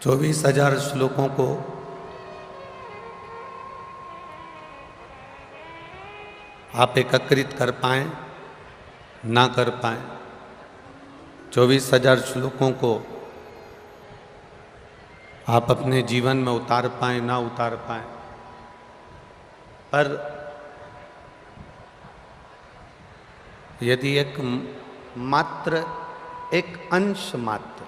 24,000 श्लोकों को आप एकत्रित कर पाएं ना कर पाएं, 24,000 श्लोकों को आप अपने जीवन में उतार पाएं ना उतार पाएं, पर यदि एक अंश मात्र,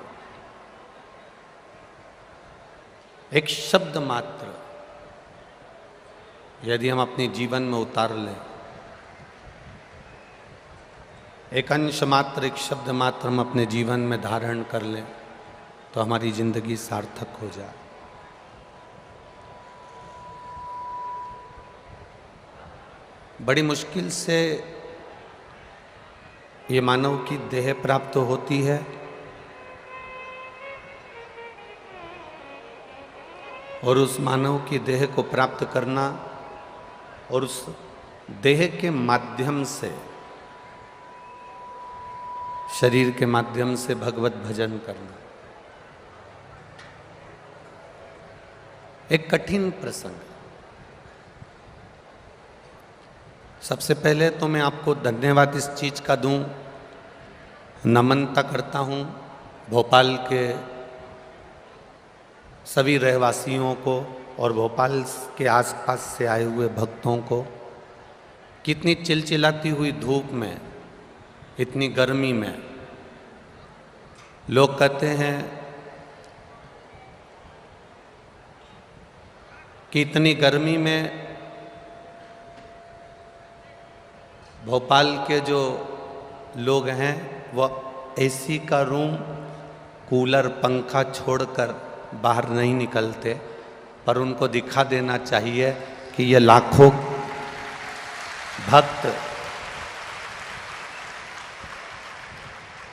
एक शब्द मात्र यदि हम अपने जीवन में उतार लें, एक अंश मात्र, एक शब्द मात्र हम अपने जीवन में धारण कर लें, तो हमारी जिंदगी सार्थक हो जाए। बड़ी मुश्किल से ये मानव की देह प्राप्त होती है और उस मानव की देह को प्राप्त करना और उस देह के माध्यम से, शरीर के माध्यम से भगवत भजन करना एक कठिन प्रसंग है। सबसे पहले तो मैं आपको धन्यवाद इस चीज का दूं, नमनता करता हूं भोपाल के सभी रहवासियों को और भोपाल के आसपास से आए हुए भक्तों को। कितनी चिलचिलाती हुई धूप में, इतनी गर्मी में लोग कहते हैं कि इतनी गर्मी में भोपाल के जो लोग हैं वह एसी का रूम, कूलर, पंखा छोड़कर बाहर नहीं निकलते, पर उनको दिखा देना चाहिए कि ये लाखों भक्त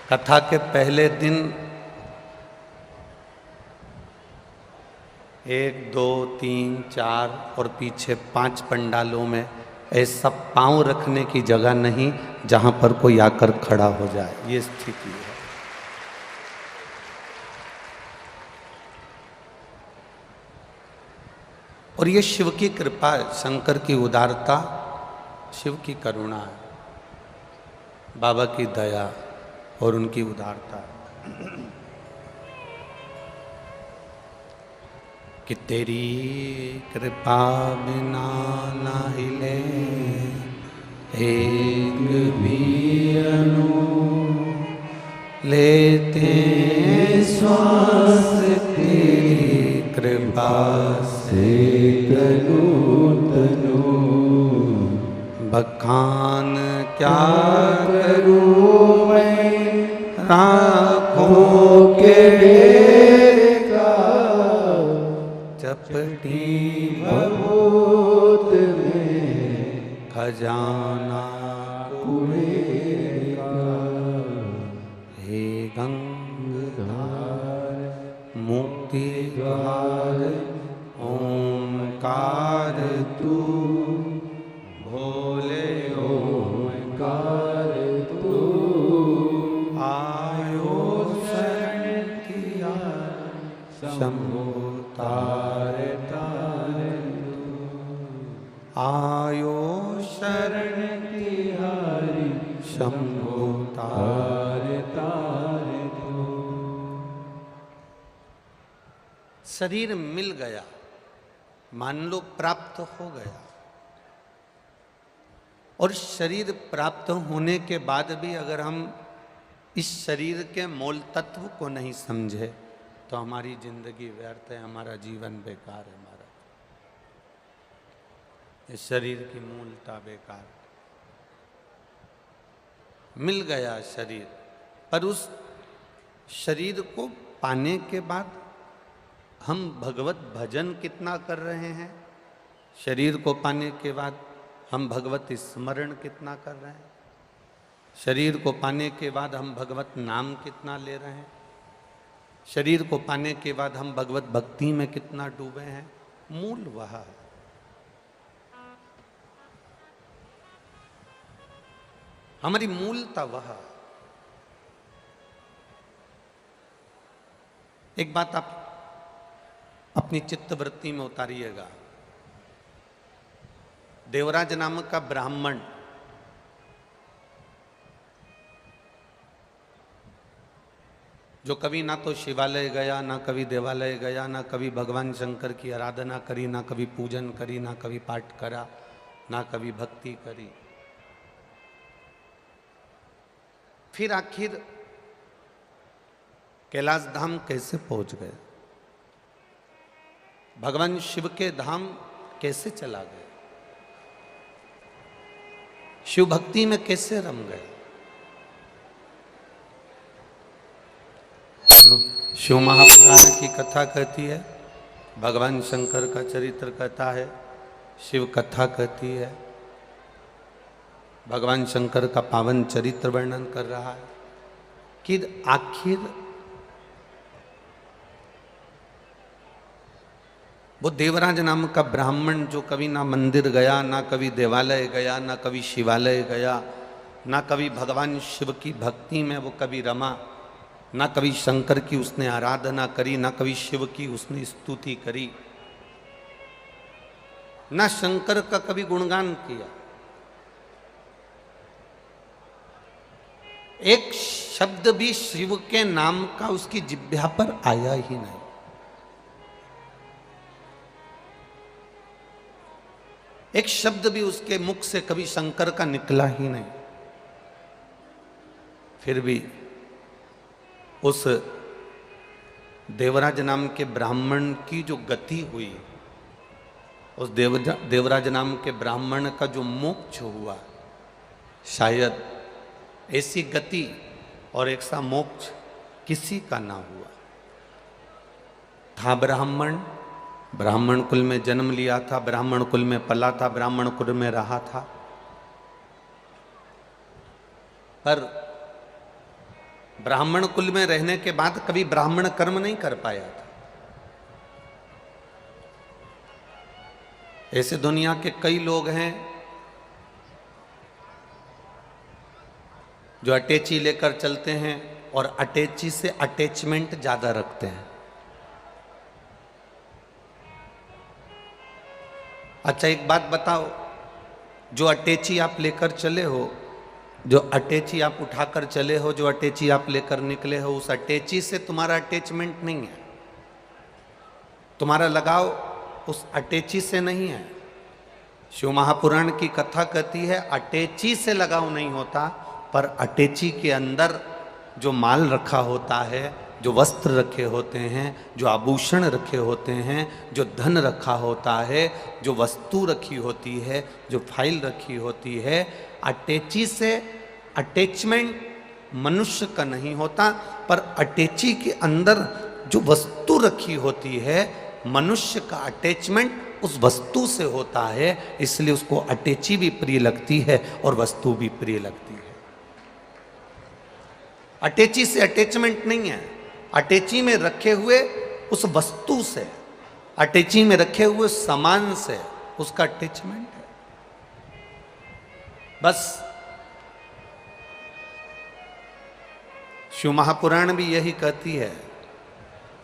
कथा के पहले दिन 1, 2, 3, 4 और पीछे 5 पंडालों में ऐसा पांव रखने की जगह नहीं जहां पर कोई आकर खड़ा हो जाए, ये स्थिति है। और ये शिव की कृपा है, शंकर की उदारता, शिव की करुणा है, बाबा की दया और उनकी उदारता कि तेरी कृपा बिना ना हिले एक भी अणु, लेते श्वास तेरी कृपा से तनु तनु, बखान क्या करूं मैं राखों के ढेर का, चपटी भभूत में खजाना कुबेर का, हे गंगाधर मुक्ति द्वार ओंकार तू, भोले ओंकार तू, आयो शरण किया शंभो तार तार, आयो शरण तिहारी शंभो तार तार। शरीर मिल गया, मान लो प्राप्त हो गया, और शरीर प्राप्त होने के बाद भी अगर हम इस शरीर के मूल तत्व को नहीं समझे तो हमारी जिंदगी व्यर्थ है, हमारा जीवन बेकार है, हमारा इस शरीर की मूलता बेकार। मिल गया शरीर, पर उस शरीर को पाने के बाद हम भगवत भजन कितना कर रहे हैं, शरीर को पाने के बाद हम भगवत स्मरण कितना कर रहे हैं, शरीर को पाने के बाद हम भगवत नाम कितना ले रहे हैं, शरीर को पाने के बाद हम भगवत भक्ति में कितना डूबे हैं। मूल वह है। हमारी मूलता वह। एक बात आप अपनी चित्तवृत्ति में उतारिएगा। देवराज नाम का ब्राह्मण जो कभी ना तो शिवालय गया, ना कभी देवालय गया, ना कभी भगवान शंकर की आराधना करी, ना कभी पूजन करी, ना कभी पाठ करा, ना कभी भक्ति करी, फिर आखिर कैलाश धाम कैसे पहुंच गए? भगवान शिव के धाम कैसे चला गए? शिव भक्ति में कैसे रम गए? शिव महापुराण की कथा कहती है, भगवान शंकर का चरित्र कहता है, शिव कथा कहती है, भगवान शंकर का पावन चरित्र वर्णन कर रहा है कि आखिर वो देवराज नाम का ब्राह्मण जो कभी ना मंदिर गया, ना कभी देवालय गया, ना कभी शिवालय गया, ना कभी भगवान शिव की भक्ति में वो कभी रमा, ना कभी शंकर की उसने आराधना करी, ना कभी शिव की उसने स्तुति करी, ना शंकर का कभी गुणगान किया, एक शब्द भी शिव के नाम का उसकी जिह्वा पर आया ही नहीं। एक शब्द भी उसके मुख से कभी शंकर का निकला ही नहीं। फिर भी उस देवराज नाम के ब्राह्मण की जो गति हुई, उस देवराज नाम के ब्राह्मण का जो मोक्ष हुआ, शायद ऐसी गति और एक सा मोक्ष किसी का ना हुआ। था ब्राह्मण, ब्राह्मण कुल में जन्म लिया था, ब्राह्मण कुल में पला था, ब्राह्मण कुल में रहा था, पर ब्राह्मण कुल में रहने के बाद कभी ब्राह्मण कर्म नहीं कर पाया था। ऐसे दुनिया के कई लोग हैं जो अटैची लेकर चलते हैं और अटैची से अटैचमेंट ज्यादा रखते हैं। अच्छा एक बात बताओ, जो अटैची आप लेकर चले हो, जो अटैची आप उठाकर चले हो, जो अटैची आप लेकर निकले हो, उस अटैची से तुम्हारा अटैचमेंट नहीं है, तुम्हारा लगाव उस अटैची से नहीं है। शिव महापुराण की कथा कहती है अटैची से लगाव नहीं होता, पर अटैची के अंदर जो माल रखा होता है, जो वस्त्र रखे होते हैं, जो आभूषण रखे होते हैं, जो धन रखा होता है, जो वस्तु रखी होती है, जो फाइल रखी होती है, अटैची से अटैचमेंट मनुष्य का नहीं होता, पर अटैची के अंदर जो वस्तु रखी होती है, मनुष्य का अटैचमेंट उस वस्तु से होता है, इसलिए उसको अटैची भी प्रिय लगती है और वस्तु भी प्रिय लगती है। अटैची से अटैचमेंट नहीं है, अटैची में रखे हुए उस वस्तु से, अटैची में रखे हुए सामान से उसका अटैचमेंट है। बस शिव महापुराण भी यही कहती है,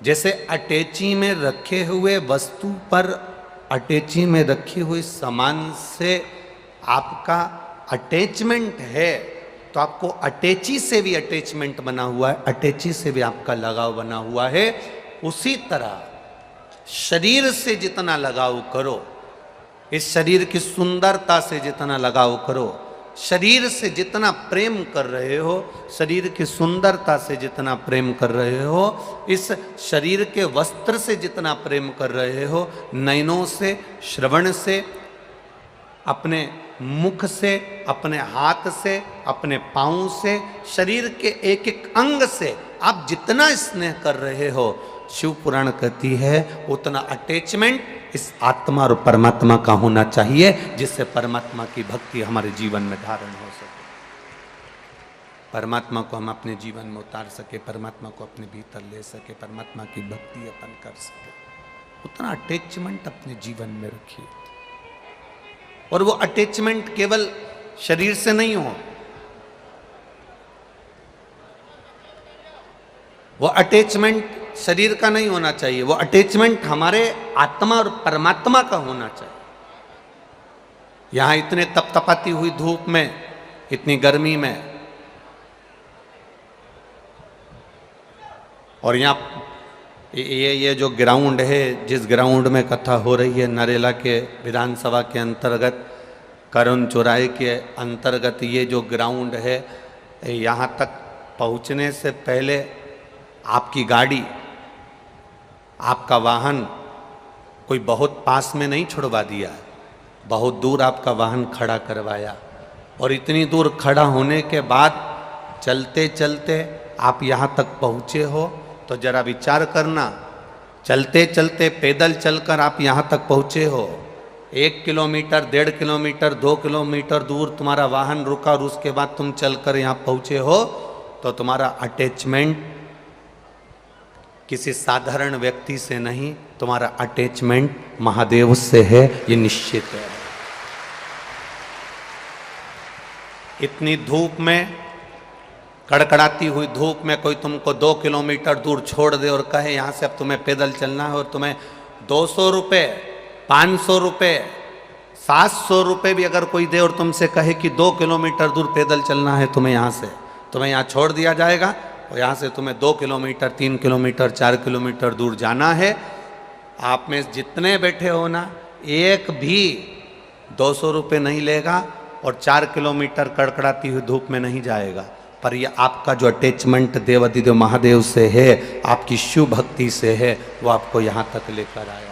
जैसे अटैची में रखे हुए वस्तु पर, अटैची में रखे हुए सामान से आपका अटैचमेंट है, तो आपको अटैची से भी अटैचमेंट बना हुआ है, अटैची से भी आपका लगाव बना हुआ है। उसी तरह शरीर से जितना लगाव करो, इस शरीर की सुंदरता से जितना लगाव करो, शरीर से जितना प्रेम कर रहे हो, शरीर की सुंदरता से जितना प्रेम कर रहे हो, इस शरीर के वस्त्र से जितना प्रेम कर रहे हो, नयनों से, श्रवण से, अपने मुख से, अपने हाथ से, अपने पांव से, शरीर के एक एक अंग से आप जितना स्नेह कर रहे हो, शिव पुराण कहती है उतना अटैचमेंट इस आत्मा और परमात्मा का होना चाहिए, जिससे परमात्मा की भक्ति हमारे जीवन में धारण हो सके, परमात्मा को हम अपने जीवन में उतार सके, परमात्मा को अपने भीतर ले सके, परमात्मा की भक्ति अपन कर सके, उतना अटैचमेंट अपने जीवन में रखिए। और वो अटैचमेंट केवल शरीर से नहीं हो, वो अटैचमेंट शरीर का नहीं होना चाहिए, वो अटैचमेंट हमारे आत्मा और परमात्मा का होना चाहिए। यहां इतने तपतपाती हुई धूप में, इतनी गर्मी में, और यहाँ ये जो ग्राउंड है, जिस ग्राउंड में कथा हो रही है, नरेला के विधानसभा के अंतर्गत, करुण चौराहे के अंतर्गत ये जो ग्राउंड है, यहाँ तक पहुँचने से पहले आपकी गाड़ी, आपका वाहन कोई बहुत पास में नहीं छुड़वा दिया, बहुत दूर आपका वाहन खड़ा करवाया, और इतनी दूर खड़ा होने के बाद चलते चलते आप यहाँ तक पहुँचे हो, तो जरा विचार करना, चलते चलते पैदल चलकर आप यहाँ तक पहुँचे हो, 1 किलोमीटर, 1.5 किलोमीटर, 2 किलोमीटर दूर तुम्हारा वाहन रुका और उसके बाद तुम चलकर यहाँ पहुँचे हो, तो तुम्हारा अटैचमेंट किसी साधारण व्यक्ति से नहीं, तुम्हारा अटैचमेंट महादेव से है, ये निश्चित है। इतनी धूप में, कड़कड़ाती हुई धूप में कोई तुमको 2 किलोमीटर दूर छोड़ दे और कहे यहाँ से अब तुम्हें पैदल चलना है, और तुम्हें 200 रुपये, 500 रुपये, 700 रुपये भी अगर कोई दे और तुमसे कहे कि 2 किलोमीटर दूर पैदल चलना है तुम्हें यहाँ से, तुम्हें यहाँ छोड़ दिया जाएगा, और यहाँ से तुम्हें 2 किलोमीटर, 3 किलोमीटर, 4 किलोमीटर दूर जाना है। आप में जितने बैठे हो ना, एक भी 200 रुपये नहीं लेगा और 4 किलोमीटर कड़कड़ाती हुई धूप में नहीं जाएगा। पर ये आपका जो अटैचमेंट देवाधिदेव महादेव से है, आपकी शिव भक्ति से है, वो आपको यहाँ तक लेकर आया।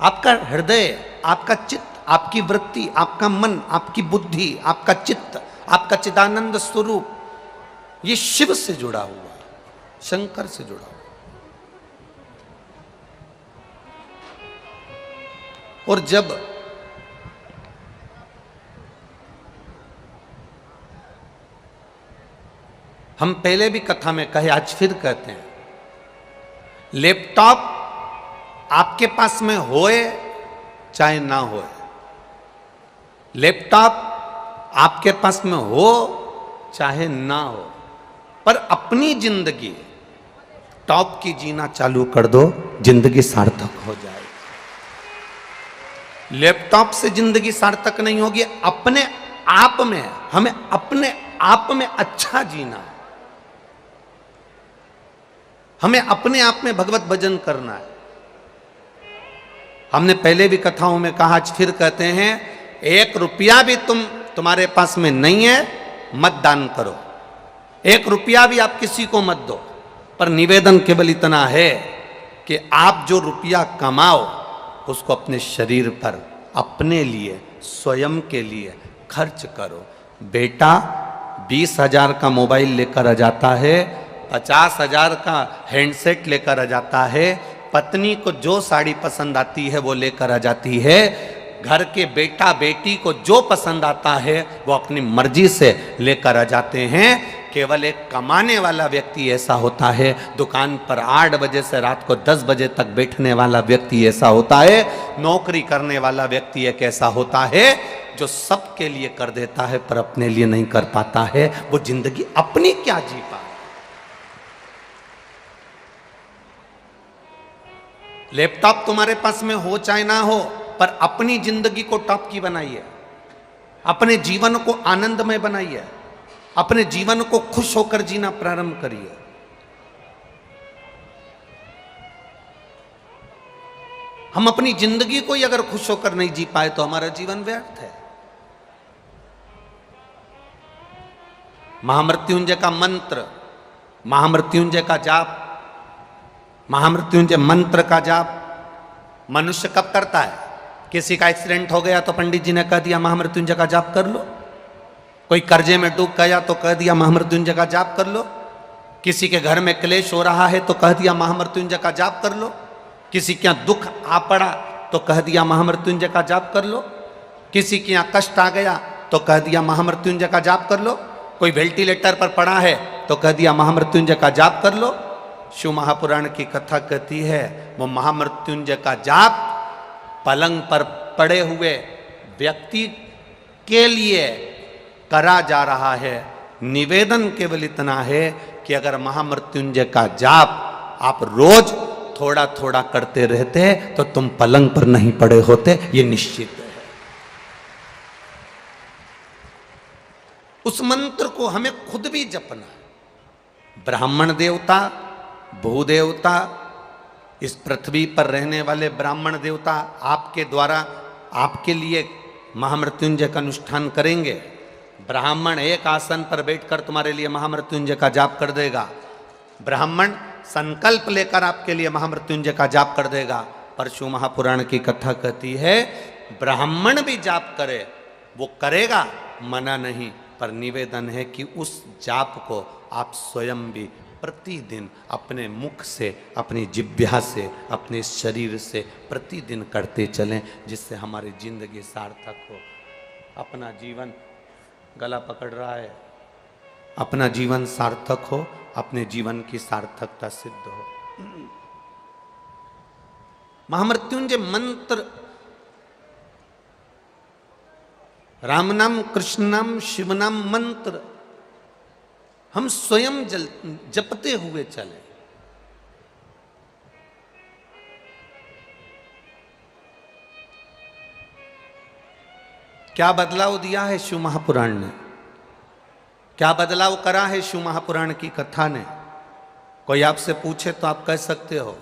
आपका हृदय, आपका चित्त, आपकी वृत्ति, आपका मन, आपकी बुद्धि, आपका चित्त, आपका चिदानंद स्वरूप, ये शिव से जुड़ा हुआ है, शंकर से जुड़ा हुआ। और जब हम पहले भी कथा में कहे, आज फिर कहते हैं, लैपटॉप आपके पास में होए चाहे ना होए, लैपटॉप आपके पास में हो चाहे ना हो, पर अपनी जिंदगी टॉप की जीना चालू कर दो, जिंदगी सार्थक हो जाएगी। लैपटॉप से जिंदगी सार्थक नहीं होगी, अपने आप में, हमें अपने आप में अच्छा जीना है, हमें अपने आप में भगवत भजन करना है। हमने पहले भी कथाओं में कहा, आज फिर कहते हैं, 1 रुपया भी तुम्हारे पास में नहीं है, मत दान करो, 1 रुपया भी आप किसी को मत दो, पर निवेदन केवल इतना है कि आप जो रुपया कमाओ उसको अपने शरीर पर, अपने लिए, स्वयं के लिए खर्च करो। बेटा 20,000 का मोबाइल लेकर आ जाता है, 50,000 का हैंडसेट लेकर आ जाता है, पत्नी को जो साड़ी पसंद आती है वो लेकर आ जाती है, घर के बेटा बेटी को जो पसंद आता है वो अपनी मर्जी से लेकर आ जाते हैं। केवल एक कमाने वाला व्यक्ति ऐसा होता है, दुकान पर 8 बजे से रात को 10 बजे तक बैठने वाला व्यक्ति ऐसा होता है, नौकरी करने वाला व्यक्ति एक ऐसा होता है जो सबके लिए कर देता है पर अपने लिए नहीं कर पाता है। वो जिंदगी अपनी क्या जी पाए। लैपटॉप तुम्हारे पास में हो चाहे ना हो, पर अपनी जिंदगी को टॉप की बनाइए, अपने जीवन को आनंदमय बनाइए, अपने जीवन को खुश होकर जीना प्रारंभ करिए। हम अपनी जिंदगी को ही अगर खुश होकर नहीं जी पाए तो हमारा जीवन व्यर्थ है। महामृत्युंजय का मंत्र, महामृत्युंजय का जाप, महामृत्युंजय मंत्र का जाप मनुष्य कब करता है? किसी का एक्सीडेंट हो गया तो पंडित जी ने कह दिया महामृत्युंजय का जाप कर लो, कोई कर्जे में डूब गया तो कह दिया महामृत्युंजय का जाप कर लो, किसी के घर में क्लेश हो रहा है तो कह दिया महामृत्युंजय का जाप कर लो, किसी के यहाँ दुख आ पड़ा तो कह दिया महामृत्युंजय का जाप कर लो, किसी के यहाँ कष्ट आ गया तो कह दिया महामृत्युंजय का जाप कर लो, कोई वेंटिलेटर पर पड़ा है तो कह दिया महामृत्युंजय का जाप कर लो। शिव महापुराण की कथा कहती है वो महामृत्युंजय का जाप पलंग पर पड़े हुए व्यक्ति के लिए करा जा रहा है। निवेदन केवल इतना है कि अगर महामृत्युंजय का जाप आप रोज थोड़ा थोड़ा करते रहते तो तुम पलंग पर नहीं पड़े होते, ये निश्चित है। उस मंत्र को हमें खुद भी जपना। ब्राह्मण देवता, भूदेवता, इस पृथ्वी पर रहने वाले ब्राह्मण देवता आपके द्वारा आपके लिए महामृत्युंजय का अनुष्ठान करेंगे। ब्राह्मण एक आसन पर बैठकर तुम्हारे लिए महामृत्युंजय का जाप कर देगा। ब्राह्मण संकल्प लेकर आपके लिए महामृत्युंजय का जाप कर देगा। परशु महापुराण की कथा कहती है ब्राह्मण भी जाप करे, वो करेगा, मना नहीं, पर निवेदन है कि उस जाप को आप स्वयं भी प्रतिदिन अपने मुख से, अपनी जिह्वा से, अपने शरीर से प्रतिदिन करते चलें, जिससे हमारी जिंदगी सार्थक हो। अपना जीवन, गला पकड़ रहा है, अपना जीवन सार्थक हो, अपने जीवन की सार्थकता सिद्ध हो। महामृत्युंजय मंत्र राम नाम, कृष्ण नाम, शिव नाम मंत्र हम स्वयं जपते हुए चले। क्या बदलाव दिया है शिव महापुराण ने, क्या बदलाव करा है शिव महापुराण की कथा ने? कोई आपसे पूछे तो आप कह सकते हो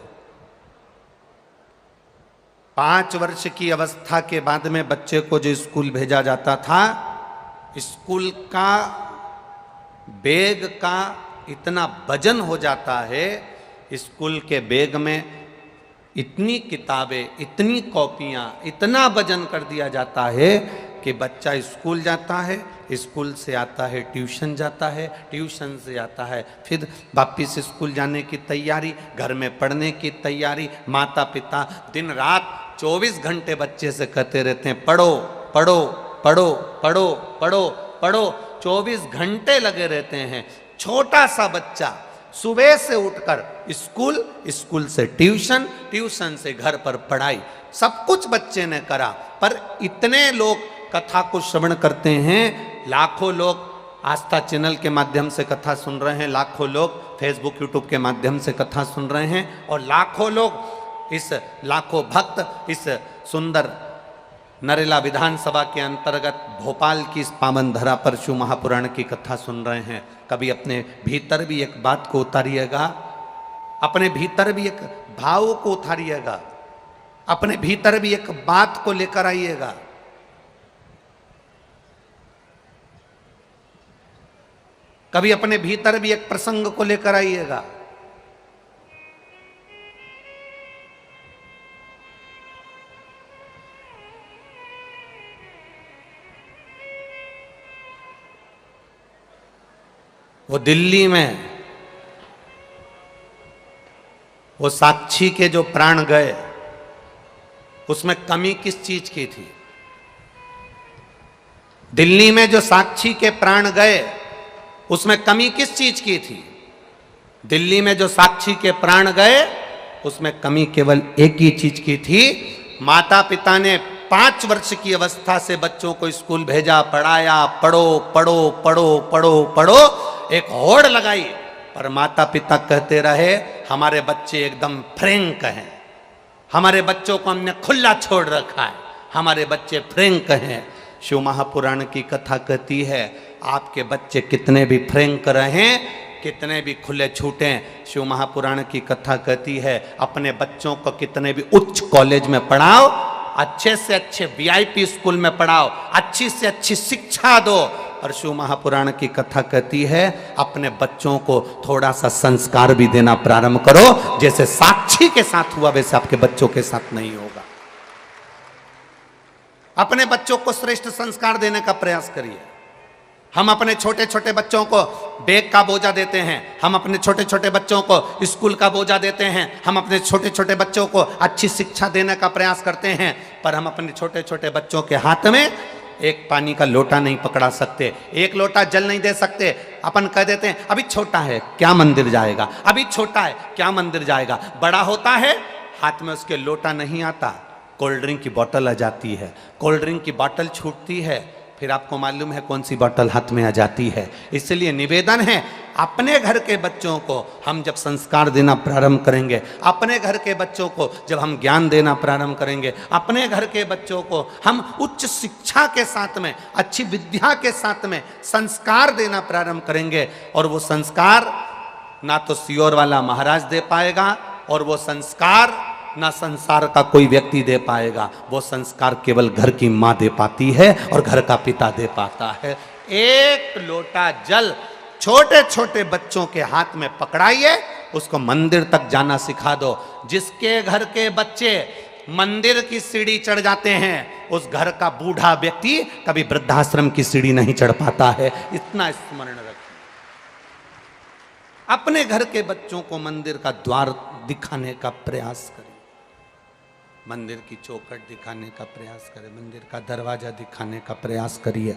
5 वर्ष की अवस्था के बाद में बच्चे को जो स्कूल भेजा जाता था, स्कूल का बैग का इतना वजन हो जाता है, स्कूल के बैग में इतनी किताबें, इतनी कॉपियां, इतना वजन कर दिया जाता है कि बच्चा स्कूल जाता है, स्कूल से आता है ट्यूशन जाता है, ट्यूशन से आता है फिर वापिस स्कूल जाने की तैयारी, घर में पढ़ने की तैयारी। माता पिता दिन रात 24 घंटे बच्चे से कहते रहते हैं पढ़ो पढ़ो पढ़ो पढ़ो पढ़ो पढ़ो, 24 घंटे लगे रहते हैं। छोटा सा बच्चा सुबह से उठकर स्कूल, स्कूल से ट्यूशन, ट्यूशन से घर पर पढ़ाई, सब कुछ बच्चे ने करा। पर इतने लोग कथा को श्रवण करते हैं, लाखों लोग आस्था चैनल के माध्यम से कथा सुन रहे हैं, लाखों लोग फेसबुक यूट्यूब के माध्यम से कथा सुन रहे हैं, और लाखों लोग लाखों भक्त इस सुंदर नरेला विधानसभा के अंतर्गत भोपाल की इस पावन धरा पर शिव महापुराण की कथा सुन रहे हैं। कभी अपने भीतर भी एक बात को उतारिएगा, अपने भीतर भी एक भाव को उतारिएगा, अपने भीतर भी एक बात को लेकर आइएगा। कभी अपने भीतर भी एक प्रसंग को लेकर आइएगा। वो दिल्ली में वो साक्षी के जो प्राण गए, उसमें कमी किस चीज की थी? दिल्ली में जो साक्षी के प्राण गए, उसमें कमी किस चीज की थी? दिल्ली में जो साक्षी के प्राण गए, उसमें कमी केवल एक ही चीज की थी। माता पिता ने 5 वर्ष की अवस्था से बच्चों को स्कूल भेजा, पढ़ाया, पढ़ो पढ़ो पढ़ो पढ़ो पढ़ो, एक होड़ लगाई, पर माता पिता कहते रहे हमारे बच्चे एकदम फ्रैंक हैं, हमारे बच्चों को हमने खुला छोड़ रखा है, हमारे बच्चे फ्रैंक हैं। शिव महापुराण की कथा कहती है आपके बच्चे कितने भी फ्रैंक रहें, कितने भी खुले छूटें, शिव महापुराण की कथा कहती है अपने बच्चों को कितने भी उच्च कॉलेज में पढ़ाओ, अच्छे से अच्छे वीआईपी स्कूल में पढ़ाओ, अच्छी से अच्छी शिक्षा दो। और शिव महापुराण की कथा कहती है अपने बच्चों को थोड़ा सा संस्कार भी देना प्रारंभ करो, जैसे साक्षी के साथ हुआ वैसे आपके बच्चों के साथ नहीं होगा। अपने बच्चों को श्रेष्ठ संस्कार देने का प्रयास करिए। हम अपने छोटे छोटे बच्चों को बैग का बोझा देते हैं, हम अपने छोटे छोटे बच्चों को स्कूल का बोझा देते हैं, हम अपने छोटे छोटे बच्चों को अच्छी शिक्षा देने का प्रयास करते हैं, पर हम अपने छोटे छोटे बच्चों के हाथ में एक पानी का लोटा नहीं पकड़ा सकते, एक लोटा जल नहीं दे सकते। अपन कह देते हैं अभी छोटा है क्या मंदिर जाएगा, अभी छोटा है क्या मंदिर जाएगा। बड़ा होता है हाथ में उसके लोटा नहीं आता, कोल्ड ड्रिंक की बोतल आ जाती है, कोल्ड ड्रिंक की बोतल छूटती है, फिर आपको मालूम है कौन सी बोतल हाथ में आ जाती है। इसलिए निवेदन है अपने घर के बच्चों को हम जब संस्कार देना प्रारंभ करेंगे, अपने घर के बच्चों को जब हम ज्ञान देना प्रारंभ करेंगे, अपने घर के बच्चों को हम उच्च शिक्षा के साथ में, अच्छी विद्या के साथ में संस्कार देना प्रारंभ करेंगे, और वो संस्कार ना तो सियोर वाला महाराज दे पाएगा, और वो संस्कार ना संसार का कोई व्यक्ति दे पाएगा। वो संस्कार केवल घर की माँ दे पाती है और घर का पिता दे पाता है। एक लोटा जल छोटे छोटे बच्चों के हाथ में पकड़ाइए, उसको मंदिर तक जाना सिखा दो। जिसके घर के बच्चे मंदिर की सीढ़ी चढ़ जाते हैं, उस घर का बूढ़ा व्यक्ति कभी वृद्धाश्रम की सीढ़ी नहीं चढ़ पाता है। इतना स्मरण रखें। अपने घर के बच्चों को मंदिर का द्वार दिखाने का प्रयास करें, मंदिर की चौखट दिखाने का प्रयास करें, मंदिर का दरवाजा दिखाने का प्रयास करिए,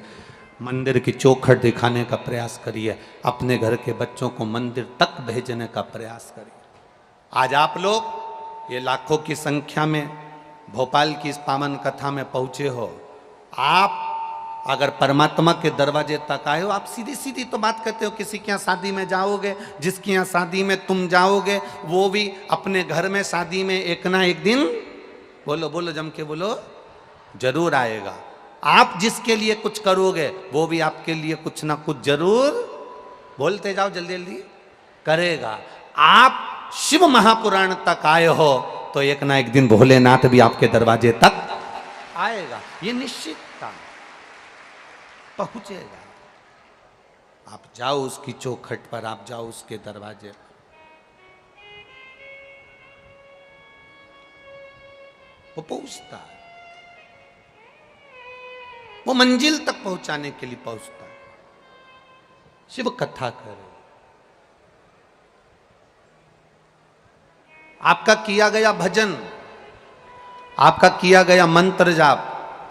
मंदिर की चौखट दिखाने का प्रयास करिए, अपने घर के बच्चों को मंदिर तक भेजने का प्रयास करिए। आज आप लोग ये लाखों की संख्या में भोपाल की इस पावन कथा में पहुंचे हो। आप अगर परमात्मा के दरवाजे तक आए हो, आप सीधी सीधी तो बात करते हो, किसी के यहाँ शादी में जाओगे, जिसके यहाँ शादी में तुम जाओगे वो भी अपने घर में शादी में एक ना एक दिन, बोलो बोलो जम के बोलो, जरूर आएगा। आप जिसके लिए कुछ करोगे वो भी आपके लिए कुछ ना कुछ जरूर, बोलते जाओ जल्दी जल्दी, करेगा। आप शिव महापुराण तक आए हो तो एक ना एक दिन भोलेनाथ भी आपके दरवाजे तक आएगा, ये निश्चित था, पहुंचेगा। आप जाओ उसकी चौखट पर, आप जाओ उसके दरवाजे पर, वो पहुंचता है, वो मंजिल तक पहुंचाने के लिए पहुंचता है। शिव कथा करें। आपका किया गया भजन, आपका किया गया मंत्र जाप,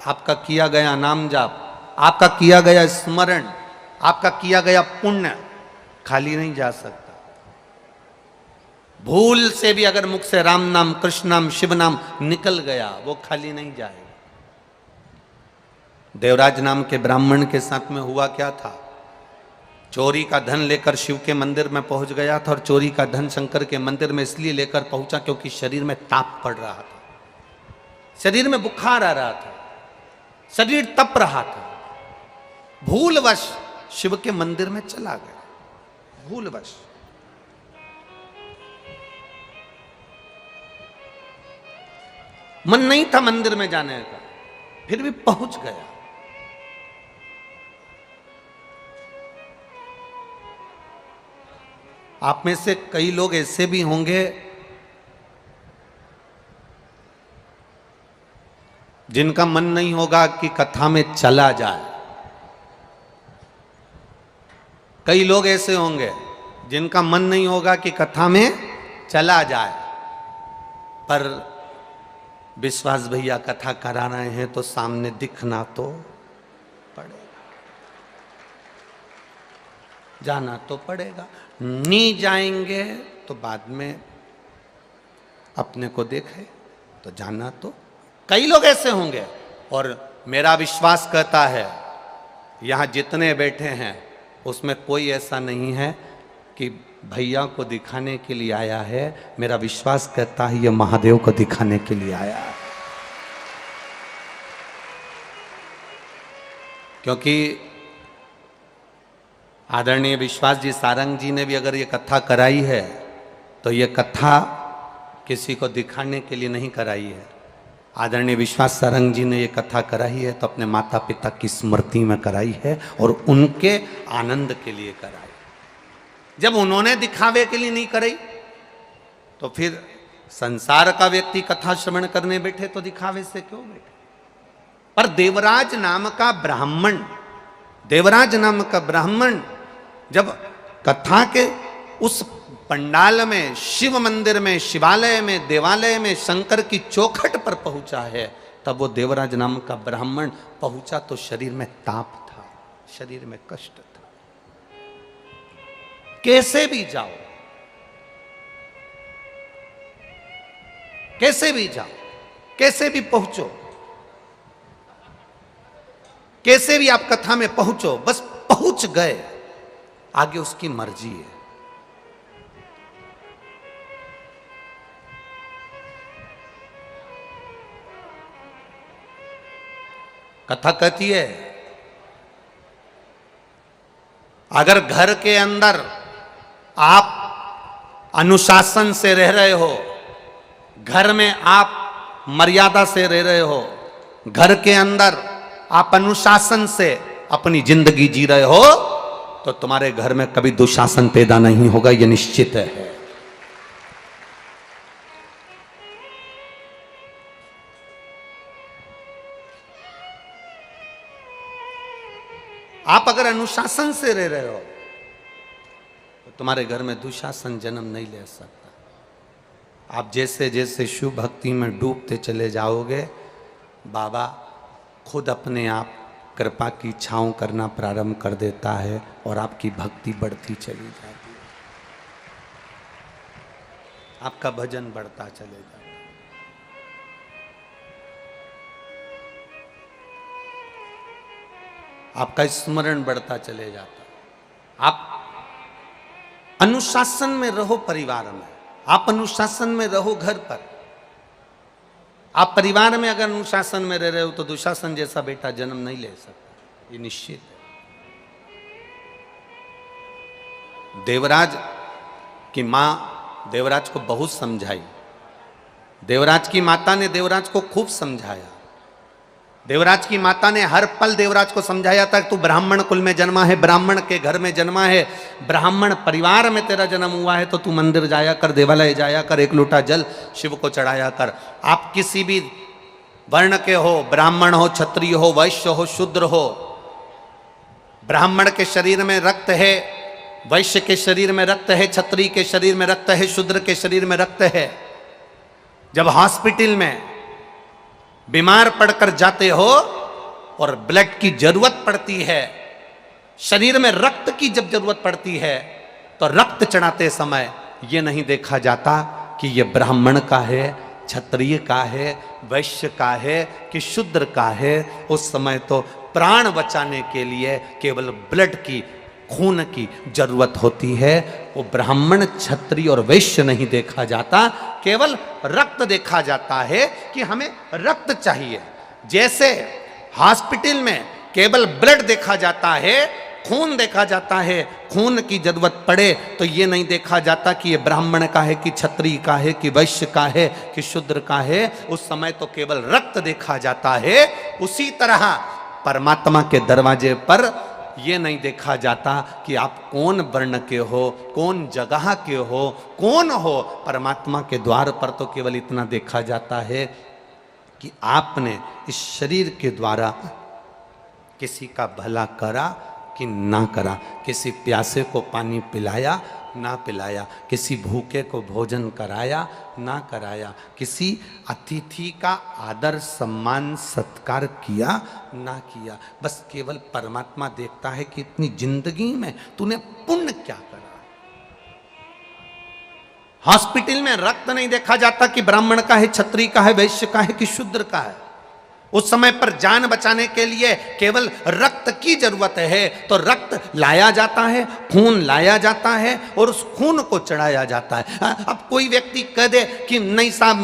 आपका किया गया नाम जाप, आपका किया गया स्मरण, आपका किया गया पुण्य खाली नहीं जा सकता। भूल से भी अगर मुख से राम नाम, कृष्ण नाम, शिव नाम निकल गया, वो खाली नहीं जाएगा। देवराज नाम के ब्राह्मण के साथ में हुआ क्या था? चोरी का धन लेकर शिव के मंदिर में पहुंच गया था, और चोरी का धन शंकर के मंदिर में इसलिए लेकर पहुंचा क्योंकि शरीर में ताप पड़ रहा था, शरीर में बुखार आ रहा था, शरीर तप रहा था। भूलवश शिव के मंदिर में चला गया, भूलवश। मन नहीं था मंदिर में जाने का, फिर भी पहुंच गया। आप में से कई लोग ऐसे भी होंगे जिनका मन नहीं होगा कि कथा में चला जाए। कई लोग ऐसे होंगे जिनका मन नहीं होगा कि कथा में चला जाए, पर विश्वास भैया कथा करा रहे हैं तो सामने दिखना तो पड़ेगा, जाना तो पड़ेगा। नहीं जाएंगे तो बाद में अपने को देखे तो जाना तो। कई लोग ऐसे होंगे, और मेरा विश्वास कहता है यहाँ जितने बैठे हैं उसमें कोई ऐसा नहीं है कि भैया को दिखाने के लिए आया है। मेरा विश्वास कहता है ये महादेव को दिखाने के लिए आया है, क्योंकि आदरणीय विश्वास जी सारंग जी ने भी अगर ये कथा कराई है तो ये कथा किसी को दिखाने के लिए नहीं कराई है। आदरणीय विश्वास सारंग जी ने ये कथा कराई है तो अपने माता पिता की स्मृति में कराई है और उनके आनंद के लिए कराई। जब उन्होंने दिखावे के लिए नहीं कराई तो फिर संसार का व्यक्ति कथा श्रवण करने बैठे तो दिखावे से क्यों बैठे। पर देवराज नाम का ब्राह्मण, देवराज नाम का ब्राह्मण जब कथा के उस पंडाल में, शिव मंदिर में, शिवालय में, देवालय में, शंकर की चौखट पर पहुंचा है, तब वो देवराज नाम का ब्राह्मण पहुंचा तो शरीर में ताप था, शरीर में कष्ट था। कैसे भी जाओ, कैसे भी जाओ, कैसे भी पहुंचो, कैसे भी आप कथा में पहुंचो, बस पहुंच गए, आगे उसकी मर्जी है। कथा कहती है, अगर घर के अंदर आप अनुशासन से रह रहे हो, घर में आप मर्यादा से रह रहे हो, घर के अंदर आप अनुशासन से अपनी जिंदगी जी रहे हो, तो तुम्हारे घर में कभी दुशासन पैदा नहीं होगा, यह निश्चित है। आप अगर अनुशासन से रह रहे हो तो तुम्हारे घर में दुशासन जन्म नहीं ले सकता। आप जैसे जैसे शिव भक्ति में डूबते चले जाओगे, बाबा खुद अपने आप कृपा की छाँव करना प्रारंभ कर देता है और आपकी भक्ति बढ़ती चली जाती है, आपका भजन बढ़ता चलेगा। आपका स्मरण बढ़ता चले जाता। आप अनुशासन में रहो परिवार में, आप अनुशासन में रहो घर पर। आप परिवार में अगर अनुशासन में रह रहे हो तो दुशासन जैसा बेटा जन्म नहीं ले सकता, ये निश्चित है। देवराज की मां देवराज को बहुत समझाई, देवराज की माता ने देवराज को खूब समझाया। देवराज की माता ने हर पल देवराज को समझाया था कि तू ब्राह्मण कुल में जन्मा है, ब्राह्मण के घर में जन्मा है, ब्राह्मण परिवार में तेरा जन्म हुआ है, तो तू मंदिर जाया कर, देवालय जाया कर, एक लोटा जल शिव को चढ़ाया कर। आप किसी भी वर्ण के हो, ब्राह्मण हो, क्षत्रिय हो, वैश्य हो, शूद्र हो, ब्राह्मण के शरीर में रक्त है, वैश्य के शरीर में रक्त है, क्षत्रिय के शरीर में रक्त है, शूद्र के शरीर में रक्त है। जब हॉस्पिटल में बीमार पड़कर जाते हो और ब्लड की जरूरत पड़ती है, शरीर में रक्त की जब जरूरत पड़ती है, तो रक्त चढ़ाते समय यह नहीं देखा जाता कि यह ब्राह्मण का है, क्षत्रिय का है, वैश्य का है कि शूद्र का है। उस समय तो प्राण बचाने के लिए केवल ब्लड की, खून की जरूरत होती है। वो ब्राह्मण, क्षत्रिय और वैश्य नहीं देखा जाता, केवल रक्त देखा जाता है कि हमें रक्त चाहिए। जैसे हॉस्पिटल में केवल ब्लड देखा जाता है, खून देखा जाता है, खून की जरूरत पड़े तो ये नहीं देखा जाता कि ये ब्राह्मण का है कि क्षत्रिय का है कि वैश्य का है कि शूद्र का है। उस समय तो केवल रक्त देखा जाता है। उसी तरह परमात्मा के दरवाजे पर ये नहीं देखा जाता कि आप कौन वर्ण के हो, कौन जगह के हो, कौन हो। परमात्मा के द्वार पर तो केवल इतना देखा जाता है कि आपने इस शरीर के द्वारा किसी का भला करा कि ना करा, किसी प्यासे को पानी पिलाया ना पिलाया, किसी भूखे को भोजन कराया ना कराया, किसी अतिथि का आदर सम्मान सत्कार किया ना किया। बस केवल परमात्मा देखता है कि इतनी जिंदगी में तूने पुण्य क्या करा। हॉस्पिटल में रक्त नहीं देखा जाता कि ब्राह्मण का है, क्षत्रिय का है, वैश्य का है कि शूद्र का है। उस समय पर जान बचाने के लिए केवल रक्त की जरूरत है, तो रक्त लाया जाता है, खून लाया जाता है और उस खून को चढ़ाया जाता है। अब कोई व्यक्ति कह दे कि नहीं साहब,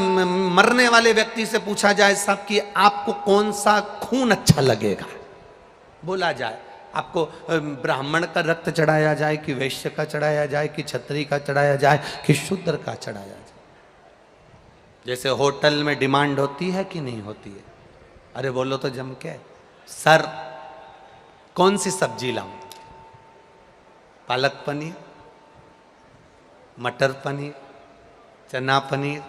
मरने वाले व्यक्ति से पूछा जाए साहब कि आपको कौन सा खून अच्छा लगेगा, बोला जाए आपको ब्राह्मण का रक्त चढ़ाया जाए कि वैश्य का चढ़ाया जाए कि क्षत्रिय का चढ़ाया जाए कि शूद्र का चढ़ाया जाए। जैसे होटल में डिमांड होती है कि नहीं होती है, अरे बोलो तो जम के, सर कौन सी सब्जी लाऊं, पालक पनीर, मटर पनीर, चना पनीर,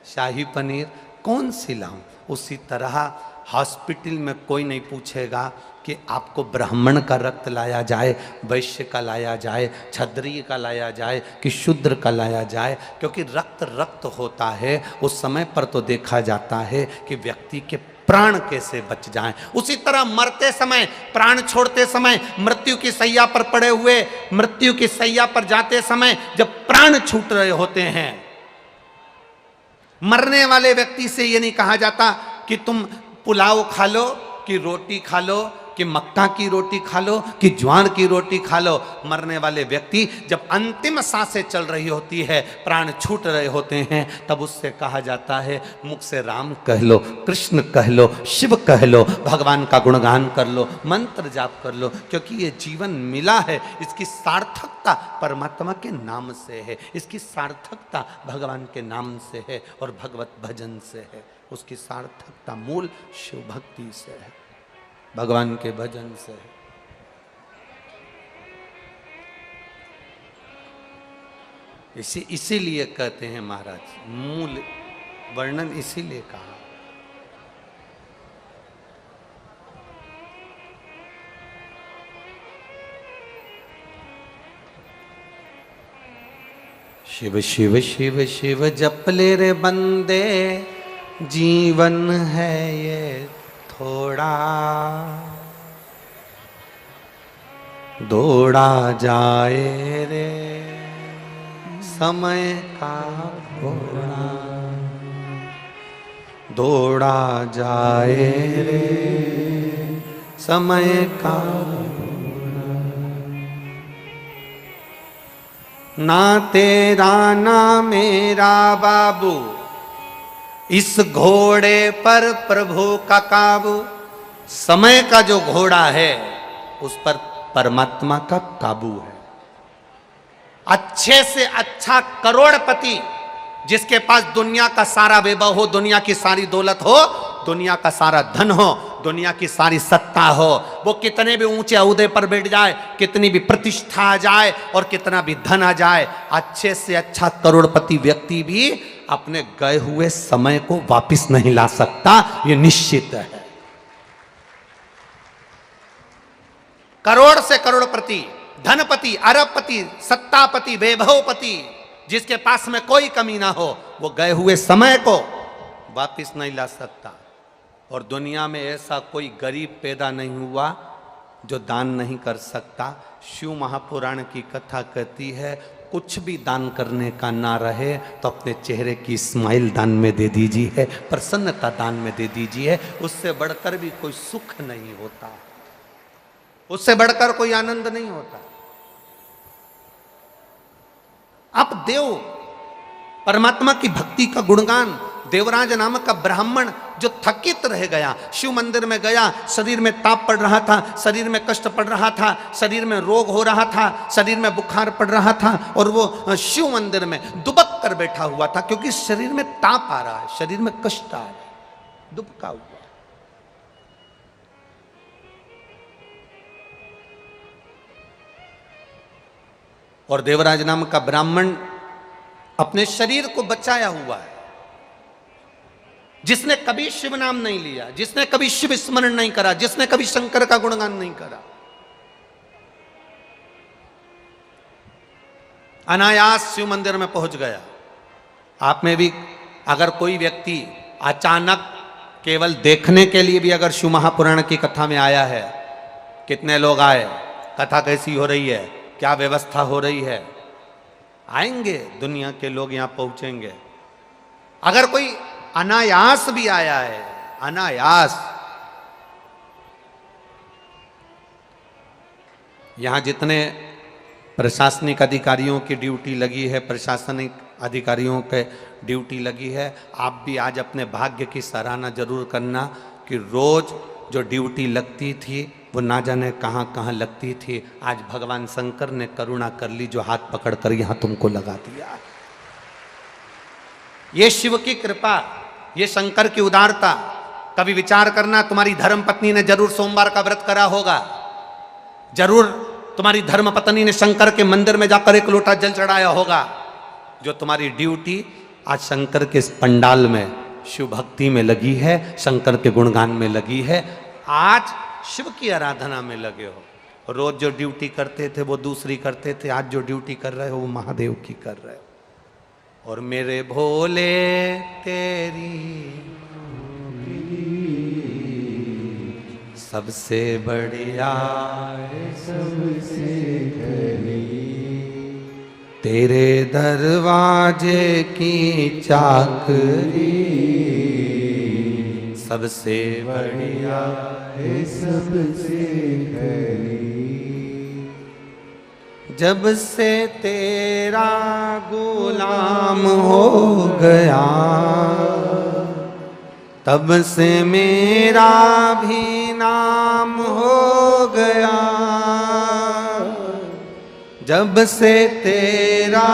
शाही पनीर, कौन सी लाऊं। उसी तरह हॉस्पिटल में कोई नहीं पूछेगा कि आपको ब्राह्मण का रक्त लाया जाए, वैश्य का लाया जाए, क्षत्रिय का लाया जाए कि शूद्र का लाया जाए, क्योंकि रक्त रक्त होता है। उस समय पर तो देखा जाता है कि व्यक्ति के प्राण कैसे बच जाएं। उसी तरह मरते समय, प्राण छोड़ते समय, मृत्यु की सैया पर पड़े हुए, मृत्यु की सैया पर जाते समय जब प्राण छूट रहे होते हैं, मरने वाले व्यक्ति से ये नहीं कहा जाता कि तुम पुलाव खा लो कि रोटी खा लो कि मक्का की रोटी खा लो कि ज्वार की रोटी खा लो, मरने वाले व्यक्ति जब अंतिम सांसें चल रही होती है, प्राण छूट रहे होते हैं, तब उससे कहा जाता है मुख से राम कह लो, कृष्ण कह लो, शिव कह लो, भगवान का गुणगान कर लो, मंत्र जाप कर लो, क्योंकि ये जीवन मिला है, इसकी सार्थकता परमात्मा के नाम से है, इसकी सार्थकता भगवान के नाम से है और भगवत भजन से है। उसकी सार्थकता मूल शिव भक्ति से है, भगवान के भजन से है। इसीलिए कहते हैं महाराज, मूल वर्णन इसीलिए कहा। शिव शिव शिव शिव जप ले रे बंदे, जीवन है ये थोड़ा, दौड़ा जाए रे समय का घोड़ा, दौड़ा जाए रे समय का घोड़ा, ना तेरा ना मेरा बाबू, इस घोड़े पर प्रभु का काबू। समय का जो घोड़ा है उस पर परमात्मा का काबू है। अच्छे से अच्छा करोड़पति जिसके पास दुनिया का सारा वैभव हो, दुनिया की सारी दौलत हो, दुनिया का सारा धन हो, दुनिया की सारी सत्ता हो, वो कितने भी ऊंचे ओहदे पर बैठ जाए, कितनी भी प्रतिष्ठा आ जाए और कितना भी धन आ जाए, अच्छे से अच्छा करोड़पति व्यक्ति भी अपने गए हुए समय को वापस नहीं ला सकता, ये निश्चित है। करोड़ से करोड़पति, धनपति, अरबपति, सत्तापति, वैभवपति, जिसके पास में कोई कमी ना हो, वो गए हुए समय को वापस नहीं ला सकता। और दुनिया में ऐसा कोई गरीब पैदा नहीं हुआ जो दान नहीं कर सकता। शिव महापुराण की कथा कहती है, कुछ भी दान करने का ना रहे तो अपने चेहरे की स्माइल दान में दे दीजिए, प्रसन्नता दान में दे दीजिए। उससे बढ़कर भी कोई सुख नहीं होता, उससे बढ़कर कोई आनंद नहीं होता। आप देव परमात्मा की भक्ति का गुणगान, देवराज नामक का ब्राह्मण जो थकित रह गया, शिव मंदिर में गया, शरीर में ताप पड़ रहा था, शरीर में कष्ट पड़ रहा था, शरीर में रोग हो रहा था, शरीर में बुखार पड़ रहा था, और वो शिव मंदिर में दुबक कर बैठा हुआ था, क्योंकि शरीर में ताप आ रहा है, शरीर में कष्ट आ रहा है, दुबका हुआ। और देवराज नाम का ब्राह्मण अपने शरीर को बचाया हुआ है, जिसने कभी शिव नाम नहीं लिया, जिसने कभी शिव स्मरण नहीं करा, जिसने कभी शंकर का गुणगान नहीं करा, अनायास शिव मंदिर में पहुंच गया। आप में भी अगर कोई व्यक्ति अचानक केवल देखने के लिए भी अगर शिव महापुराण की कथा में आया है, कितने लोग आए, कथा कैसी हो रही है, क्या व्यवस्था हो रही है, आएंगे दुनिया के लोग यहां पहुंचेंगे। अगर कोई अनायास भी आया है, अनायास, यहां जितने प्रशासनिक अधिकारियों की ड्यूटी लगी है, प्रशासनिक अधिकारियों के ड्यूटी लगी है, आप भी आज अपने भाग्य की सराहना जरूर करना कि रोज जो ड्यूटी लगती थी वो ना जाने कहाँ कहाँ लगती थी, आज भगवान शंकर ने करुणा कर ली, जो हाथ पकड़कर यहाँ तुमको लगा दिया। ये शिव की कृपा, ये शंकर की उदारता। कभी विचार करना, तुम्हारी धर्म पत्नी ने जरूर सोमवार का व्रत करा होगा, जरूर तुम्हारी धर्म पत्नी ने शंकर के मंदिर में जाकर एक लोटा जल चढ़ाया होगा। जो तुम्हारी ड्यूटी आज शंकर के पंडाल में शिव भक्ति में लगी है, शंकर के गुणगान में लगी है, आज शिव की आराधना में लगे हो। रोज जो ड्यूटी करते थे वो दूसरी करते थे, आज जो ड्यूटी कर रहे हो वो महादेव की कर रहे हो। और मेरे भोले तेरी सबसे बढ़िया सबसे करी, तेरे दरवाजे की चाकरी सबसे बढ़िया है सबसे खरी। जब से तेरा गुलाम हो गया तब से मेरा भी नाम हो गया। जब से तेरा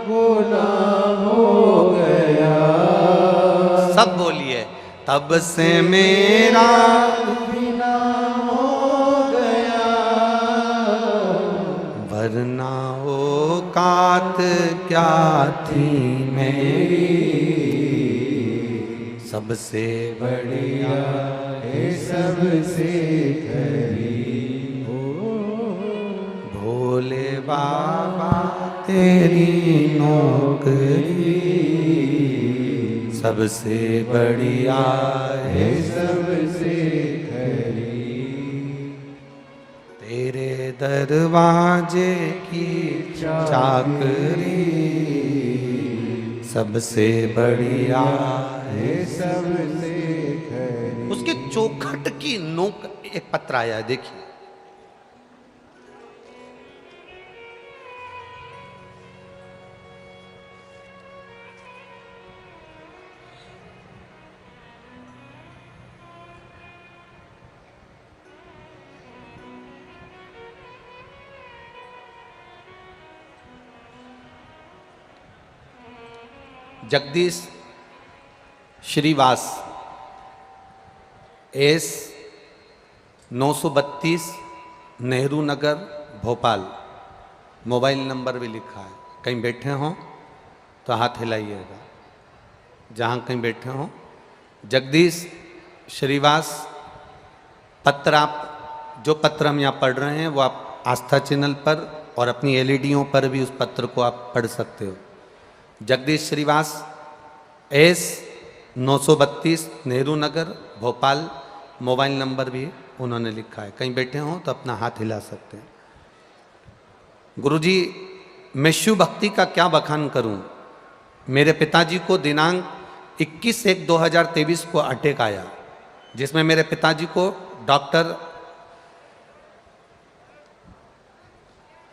गुलाम हो गया, सब बोलिए, तब से मेरा भी नाम हो गया। वरना औकात क्या थी मेरी, सबसे बढ़िया है सबसे खरी। भोले बाबा तेरी नौकरी सबसे बढ़िया है सबसे खरी। तेरे दरवाजे की चाकरी सबसे बढ़िया है सबसे खरी। उसके चौखट की नोक एक पत्र आया है, देखिए। Jagdish Shrivas S 932 Nehru Nagar Bhopal, mobile number भी लिखा है। कहीं बैठे हों तो हाथ हिलाइएगा, जहाँ कहीं बैठे हों। जगदीश श्रीवास पत्र, आप जो पत्र हम यहाँ पढ़ रहे हैं वो आप आस्था चैनल पर और अपनी एलईडीओं पर भी उस पत्र को आप पढ़ सकते हो। Jagdish Shrivas S 932 Nehru Nagar Bhopal, mobile number भी उन्होंने लिखा है। कहीं बैठे हों तो अपना हाथ हिला सकते हैं। गुरुजी, मैं शिव भक्ति का क्या बखान करूं। मेरे पिताजी को दिनांक 21/1/2023 को अटैक आया, जिसमें मेरे पिताजी को डॉक्टर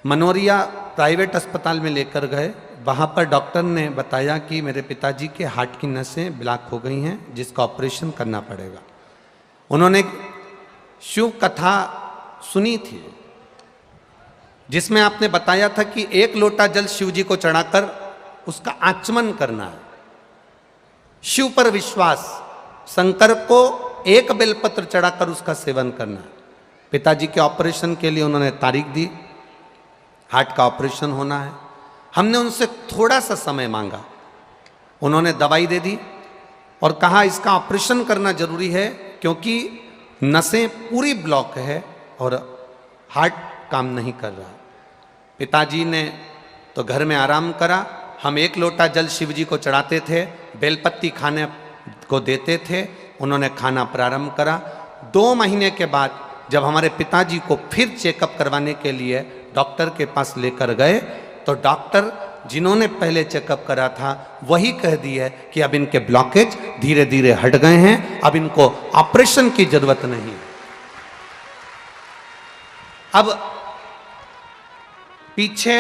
मनोरिया प्राइवेट अस्पताल में लेकर गए। वहाँ पर डॉक्टर ने बताया कि मेरे पिताजी के हार्ट की नसें ब्लॉक हो गई हैं, जिसका ऑपरेशन करना पड़ेगा। उन्होंने शिव कथा सुनी थी, जिसमें आपने बताया था कि 1 लोटा जल शिव जी को चढ़ाकर उसका आचमन करना है। शिव पर विश्वास, शंकर को 1 बेलपत्र चढ़ाकर उसका सेवन करना है। पिताजी के ऑपरेशन के लिए उन्होंने तारीख दी, हार्ट का ऑपरेशन होना है। हमने उनसे थोड़ा सा समय मांगा, उन्होंने दवाई दे दी और कहा इसका ऑपरेशन करना जरूरी है क्योंकि नसें पूरी ब्लॉक है और हार्ट काम नहीं कर रहा। पिताजी ने तो घर में आराम करा। हम 1 लोटा जल शिव जी को चढ़ाते थे, बेलपत्ती खाने को देते थे। उन्होंने खाना प्रारंभ करा। 2 महीने के बाद जब हमारे पिताजी को फिर चेकअप करवाने के लिए डॉक्टर के पास लेकर गए तो डॉक्टर जिन्होंने पहले चेकअप करा था वही कह दिया कि अब इनके ब्लॉकेज धीरे धीरे हट गए हैं, अब इनको ऑपरेशन की जरूरत नहीं। अब पीछे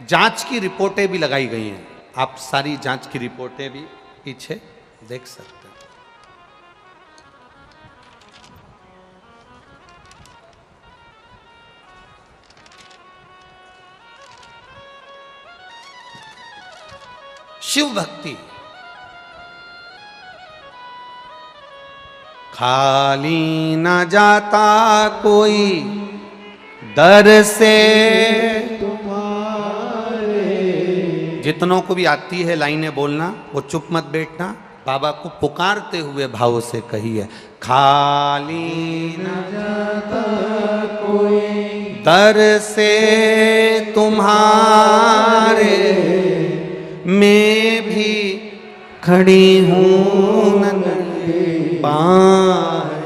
जांच की रिपोर्टें भी लगाई गई हैं, आप सारी जांच की रिपोर्टें भी पीछे देख सकते हैं। शिव भक्ति खाली न जाता कोई दर से तुम्हारे। जितनों को भी आती है लाइनें बोलना वो चुप मत बैठना, बाबा को पुकारते हुए भाव से कहिए। खाली न जाता कोई दर से तुम्हारे, मैं भी खड़ी हूँ पाए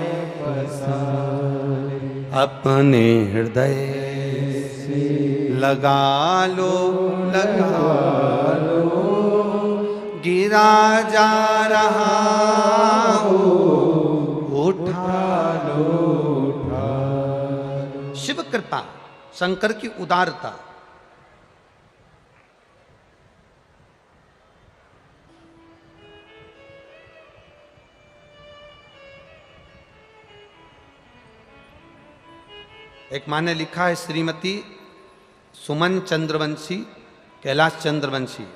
अपने हृदय से लगा लो गिरा जा रहा हो उठा लो। शिव कृपा, शंकर की उदारता। एक माँ ने लिखा है, श्रीमती सुमन चंद्रवंशी, कैलाश चंद्रवंशी,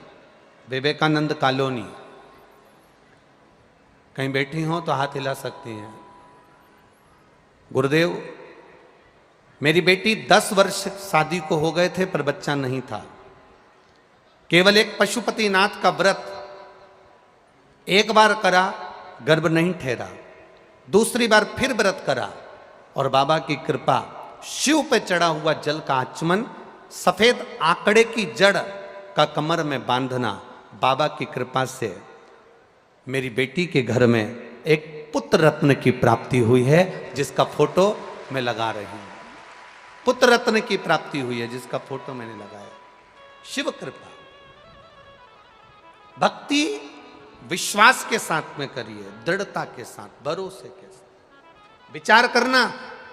विवेकानंद कॉलोनी। कहीं बैठी हो तो हाथ हिला सकती हैं। गुरुदेव, मेरी बेटी 10 वर्ष शादी को हो गए थे पर बच्चा नहीं था। केवल एक पशुपतिनाथ का व्रत एक बार करा, गर्भ नहीं ठहरा। दूसरी बार फिर व्रत करा और बाबा की कृपा, शिव पे चढ़ा हुआ जल का आचमन, सफेद आंकड़े की जड़ का कमर में बांधना, बाबा की कृपा से मेरी बेटी के घर में एक पुत्र रत्न की प्राप्ति हुई है, जिसका फोटो मैं लगा रही हूं। पुत्र रत्न की प्राप्ति हुई है जिसका फोटो मैंने लगाया। शिव कृपा। भक्ति विश्वास के साथ में करिए, दृढ़ता के साथ, भरोसे के साथ। विचार करना,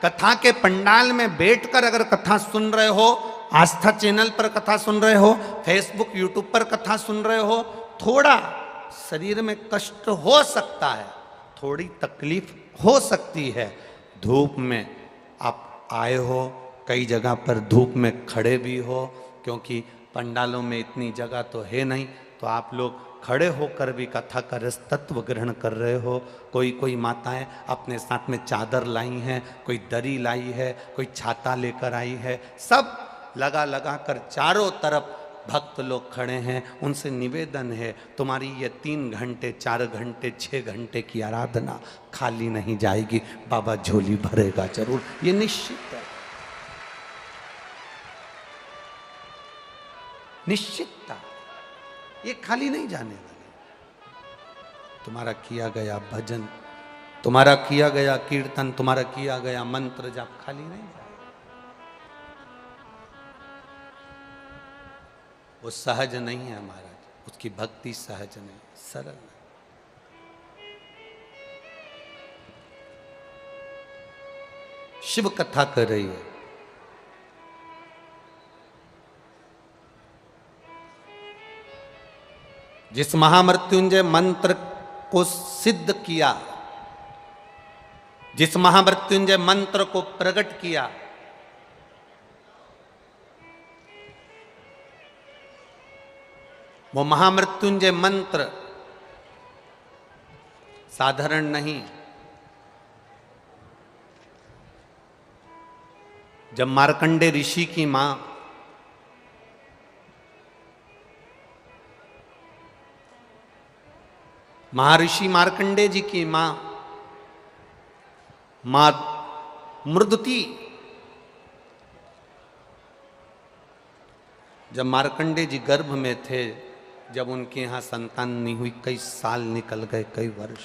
कथा के पंडाल में बैठकर अगर कथा सुन रहे हो, आस्था चैनल पर कथा सुन रहे हो, फेसबुक यूट्यूब पर कथा सुन रहे हो, थोड़ा शरीर में कष्ट हो सकता है, थोड़ी तकलीफ हो सकती है। धूप में आप आए हो, कई जगह पर धूप में खड़े भी हो, क्योंकि पंडालों में इतनी जगह तो है नहीं, तो आप लोग खड़े होकर भी कथा का रस तत्व ग्रहण कर रहे हो। कोई माताएं अपने साथ में चादर लाई हैं, कोई दरी लाई है, कोई छाता लेकर आई है, सब लगा कर चारों तरफ भक्त लोग खड़े हैं। उनसे निवेदन है, तुम्हारी ये 3 घंटे 4 घंटे 6 घंटे की आराधना खाली नहीं जाएगी, बाबा झोली भरेगा जरूर, ये निश्चित है, निश्चितता, ये खाली नहीं जाने वाले। तुम्हारा किया गया भजन, तुम्हारा किया गया कीर्तन, तुम्हारा किया गया मंत्र जाप खाली नहीं जाए। वो सहज नहीं है महाराज, उसकी भक्ति सहज नहीं, सरल नहीं। शिव कथा कर रही है, जिस महामृत्युंजय मंत्र को सिद्ध किया, जिस महामृत्युंजय मंत्र को प्रकट किया, वो महामृत्युंजय मंत्र साधारण नहीं। जब मार्कंडे ऋषि की मां महर्षि मार्कंडे जी की मां मृदुति, जब मार्कंडे जी गर्भ में थे, जब उनके यहां संतान नहीं हुई, कई साल निकल गए, कई वर्ष।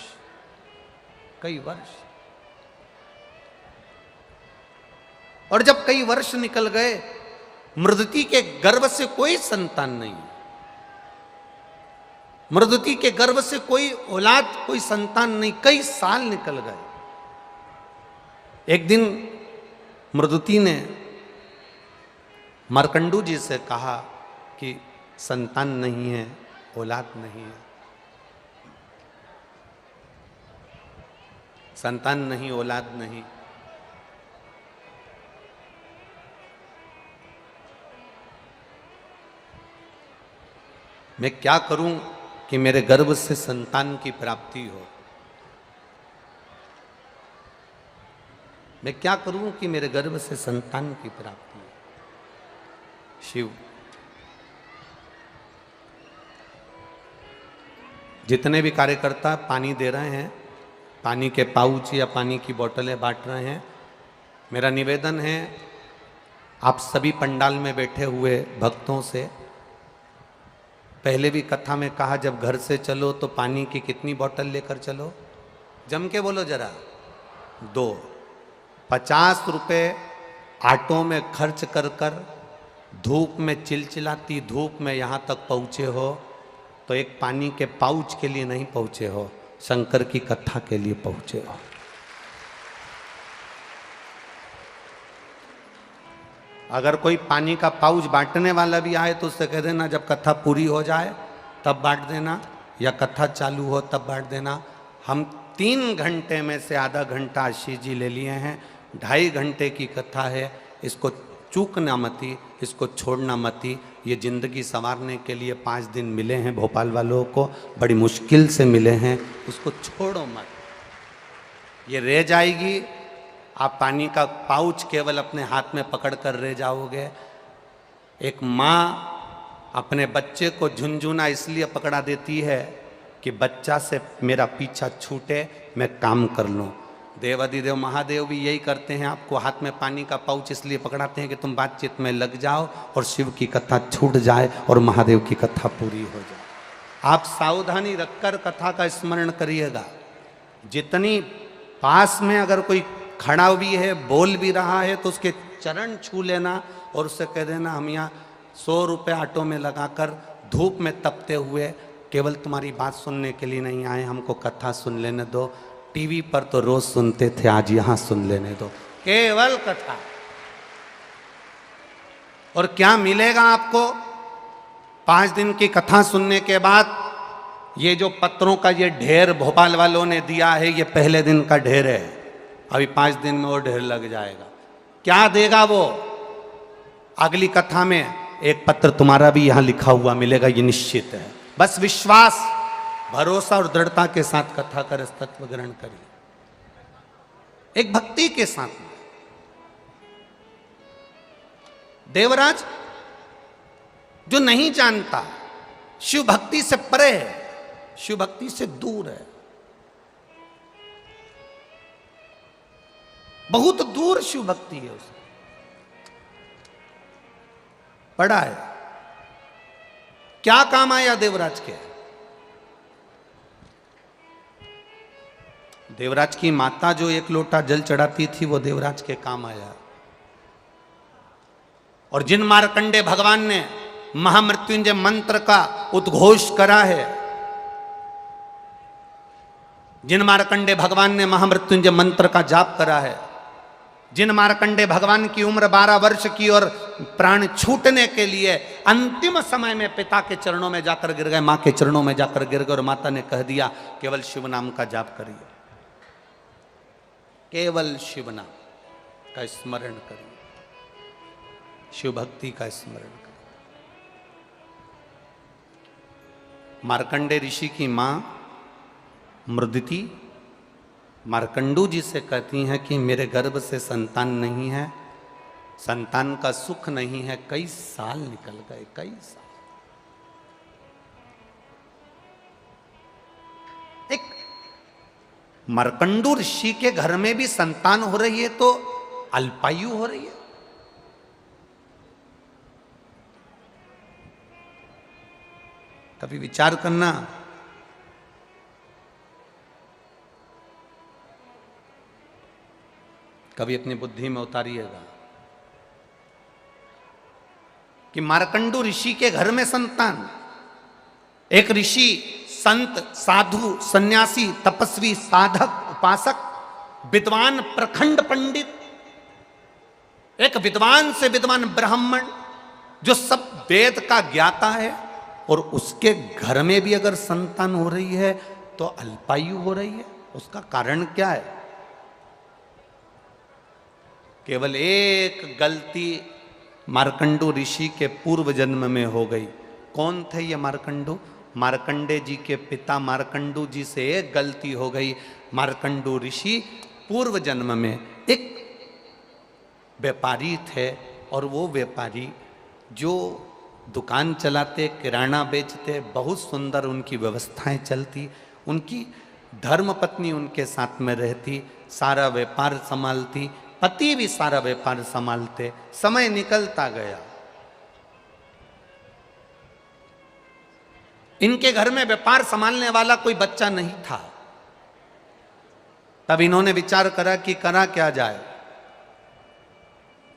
और जब कई वर्ष निकल गए, मृदुति के गर्भ से कोई संतान नहीं, मृदुति के गर्भ से कोई औलाद, कोई संतान नहीं, कई साल निकल गए। एक दिन मृदुति ने मार्कंडू जी से कहा कि संतान नहीं है, औलाद नहीं है, संतान नहीं, औलाद नहीं, मैं क्या करूं कि मेरे गर्भ से संतान की प्राप्ति हो? मैं क्या करूं कि मेरे गर्भ से संतान की प्राप्ति हो? शिव, जितने भी कार्यकर्ता पानी दे रहे हैं, पानी के पाउच या पानी की बोतलें बांट रहे हैं, मेरा निवेदन है आप सभी पंडाल में बैठे हुए भक्तों से, पहले भी कथा में कहा, जब घर से चलो तो पानी की कितनी बोतल लेकर चलो? जम के बोलो जरा, 2। 50 रुपये ऑटो में खर्च कर कर धूप में, चिलचिलाती धूप में यहाँ तक पहुँचे हो, तो एक पानी के पाउच के लिए नहीं पहुँचे हो, शंकर की कथा के लिए पहुँचे हो। अगर कोई पानी का पाउच बांटने वाला भी आए तो उससे कह देना जब कथा पूरी हो जाए तब बांट देना, या कथा चालू हो तब बांट देना। हम 3 घंटे में से आधा घंटा आशीष जी ले लिए हैं, 2.5 घंटे की कथा है, इसको चूकना मती, इसको छोड़ना मती। ये ज़िंदगी संवारने के लिए 5 दिन मिले हैं भोपाल वालों को, बड़ी मुश्किल से मिले हैं, उसको छोड़ो मत, ये रह जाएगी। आप पानी का पाउच केवल अपने हाथ में पकड़ कर रह जाओगे। एक माँ अपने बच्चे को झुनझुना इसलिए पकड़ा देती है कि बच्चा से मेरा पीछा छूटे, मैं काम कर लूँ। देवादिदेव महादेव भी यही करते हैं, आपको हाथ में पानी का पाउच इसलिए पकड़ाते हैं कि तुम बातचीत में लग जाओ और शिव की कथा छूट जाए और महादेव की कथा पूरी हो जाए। आप सावधानी रखकर कथा का स्मरण करिएगा। जितनी पास में अगर कोई खड़ा भी है, बोल भी रहा है, तो उसके चरण छू लेना और उससे कह देना हम यहाँ 100 रुपये ऑटो में लगाकर धूप में तपते हुए केवल तुम्हारी बात सुनने के लिए नहीं आए, हमको कथा सुन लेने दो। टीवी पर तो रोज सुनते थे, आज यहाँ सुन लेने दो, केवल कथा। और क्या मिलेगा आपको 5 दिन की कथा सुनने के बाद? ये जो पत्रों का ये ढेर भोपाल वालों ने दिया है, ये पहले दिन का ढेर है, अभी 5 दिन में वो ढेर लग जाएगा। क्या देगा वो? अगली कथा में एक पत्र तुम्हारा भी यहां लिखा हुआ मिलेगा, ये निश्चित है। बस विश्वास, भरोसा और दृढ़ता के साथ कथा कर तत्व ग्रहण करिए, एक भक्ति के साथ में। देवराज जो नहीं जानता, शिव भक्ति से परे है, शिव भक्ति से दूर है, बहुत दूर शिव भक्ति है, उसे पड़ा है। क्या काम आया देवराज के? देवराज की माता जो 1 लोटा जल चढ़ाती थी, वो देवराज के काम आया। और जिन मार्कंडे भगवान ने महामृत्युंजय मंत्र का उद्घोष करा है, जिन मार्कंडे भगवान ने महामृत्युंजय मंत्र का जाप करा है, जिन मार्कंडे भगवान की उम्र 12 वर्ष की और प्राण छूटने के लिए अंतिम समय में पिता के चरणों में जाकर गिर गए, मां के चरणों में जाकर गिर गए, और माता ने कह दिया केवल शिव नाम का जाप करिए, केवल शिव नाम का स्मरण करिए, शिव भक्ति का स्मरण करिए। मार्कंडे ऋषि की मां मृदिति मार्कंडू जी से कहती हैं कि मेरे गर्भ से संतान नहीं है, संतान का सुख नहीं है, कई साल निकल गए, कई साल। एक मार्कंडू ऋषि के घर में भी संतान हो रही है तो अल्पायु हो रही है। कभी विचार करना, कभी अपनी बुद्धि में उतारिएगा कि मार्कंडू ऋषि के घर में संतान, एक ऋषि, संत, साधु, सन्यासी, तपस्वी, साधक, उपासक, विद्वान, प्रखंड पंडित, एक विद्वान से विद्वान ब्राह्मण जो सब वेद का ज्ञाता है, और उसके घर में भी अगर संतान हो रही है तो अल्पायु हो रही है। उसका कारण क्या है? केवल एक गलती मार्कंडू ऋषि के पूर्व जन्म में हो गई। कौन थे ये मार्कंडू? मार्कंडे जी के पिता मार्कंडू जी से एक गलती हो गई। मार्कंडू ऋषि पूर्व जन्म में एक व्यापारी थे, और वो व्यापारी जो दुकान चलाते, किराना बेचते, बहुत सुंदर उनकी व्यवस्थाएं चलती, उनकी धर्मपत्नी उनके साथ में रहती, सारा व्यापार संभालती, पति भी सारा व्यापार संभालते। समय निकलता गया, इनके घर में व्यापार संभालने वाला कोई बच्चा नहीं था। तब इन्होंने विचार करा कि करा क्या जाए,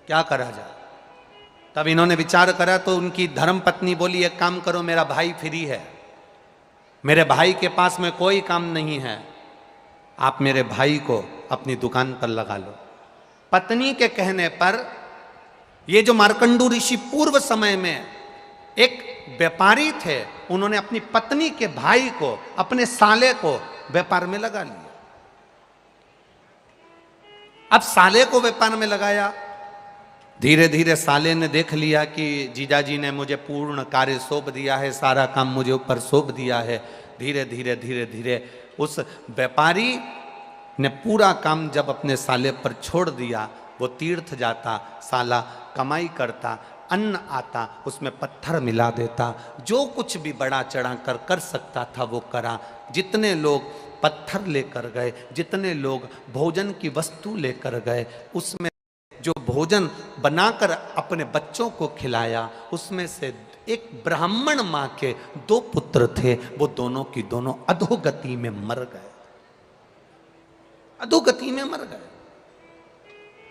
क्या करा जाए। तब इन्होंने विचार करा तो उनकी धर्मपत्नी बोली, एक काम करो, मेरा भाई फ्री है, मेरे भाई के पास में कोई काम नहीं है, आप मेरे भाई को अपनी दुकान पर लगा लो। पत्नी के कहने पर ये जो मार्कंडू ऋषि पूर्व समय में एक व्यापारी थे, उन्होंने अपनी पत्नी के भाई को, अपने साले को व्यापार में लगा लिया। अब साले को व्यापार में लगाया, धीरे धीरे साले ने देख लिया कि जीजाजी ने मुझे पूर्ण कार्य सौंप दिया है, सारा काम मुझे ऊपर सौंप दिया है। धीरे धीरे धीरे धीरे उस व्यापारी ने पूरा काम जब अपने साले पर छोड़ दिया, वो तीर्थ जाता, साला कमाई करता, अन्न आता, उसमें पत्थर मिला देता, जो कुछ भी बड़ा चढ़ा कर सकता था वो करा। जितने लोग पत्थर लेकर गए, जितने लोग भोजन की वस्तु लेकर गए, उसमें जो भोजन बनाकर अपने बच्चों को खिलाया, उसमें से एक ब्राह्मण मां के 2 पुत्र थे, वो दोनों की दोनों अधोगति में मर गए, अधोगति में मर गए।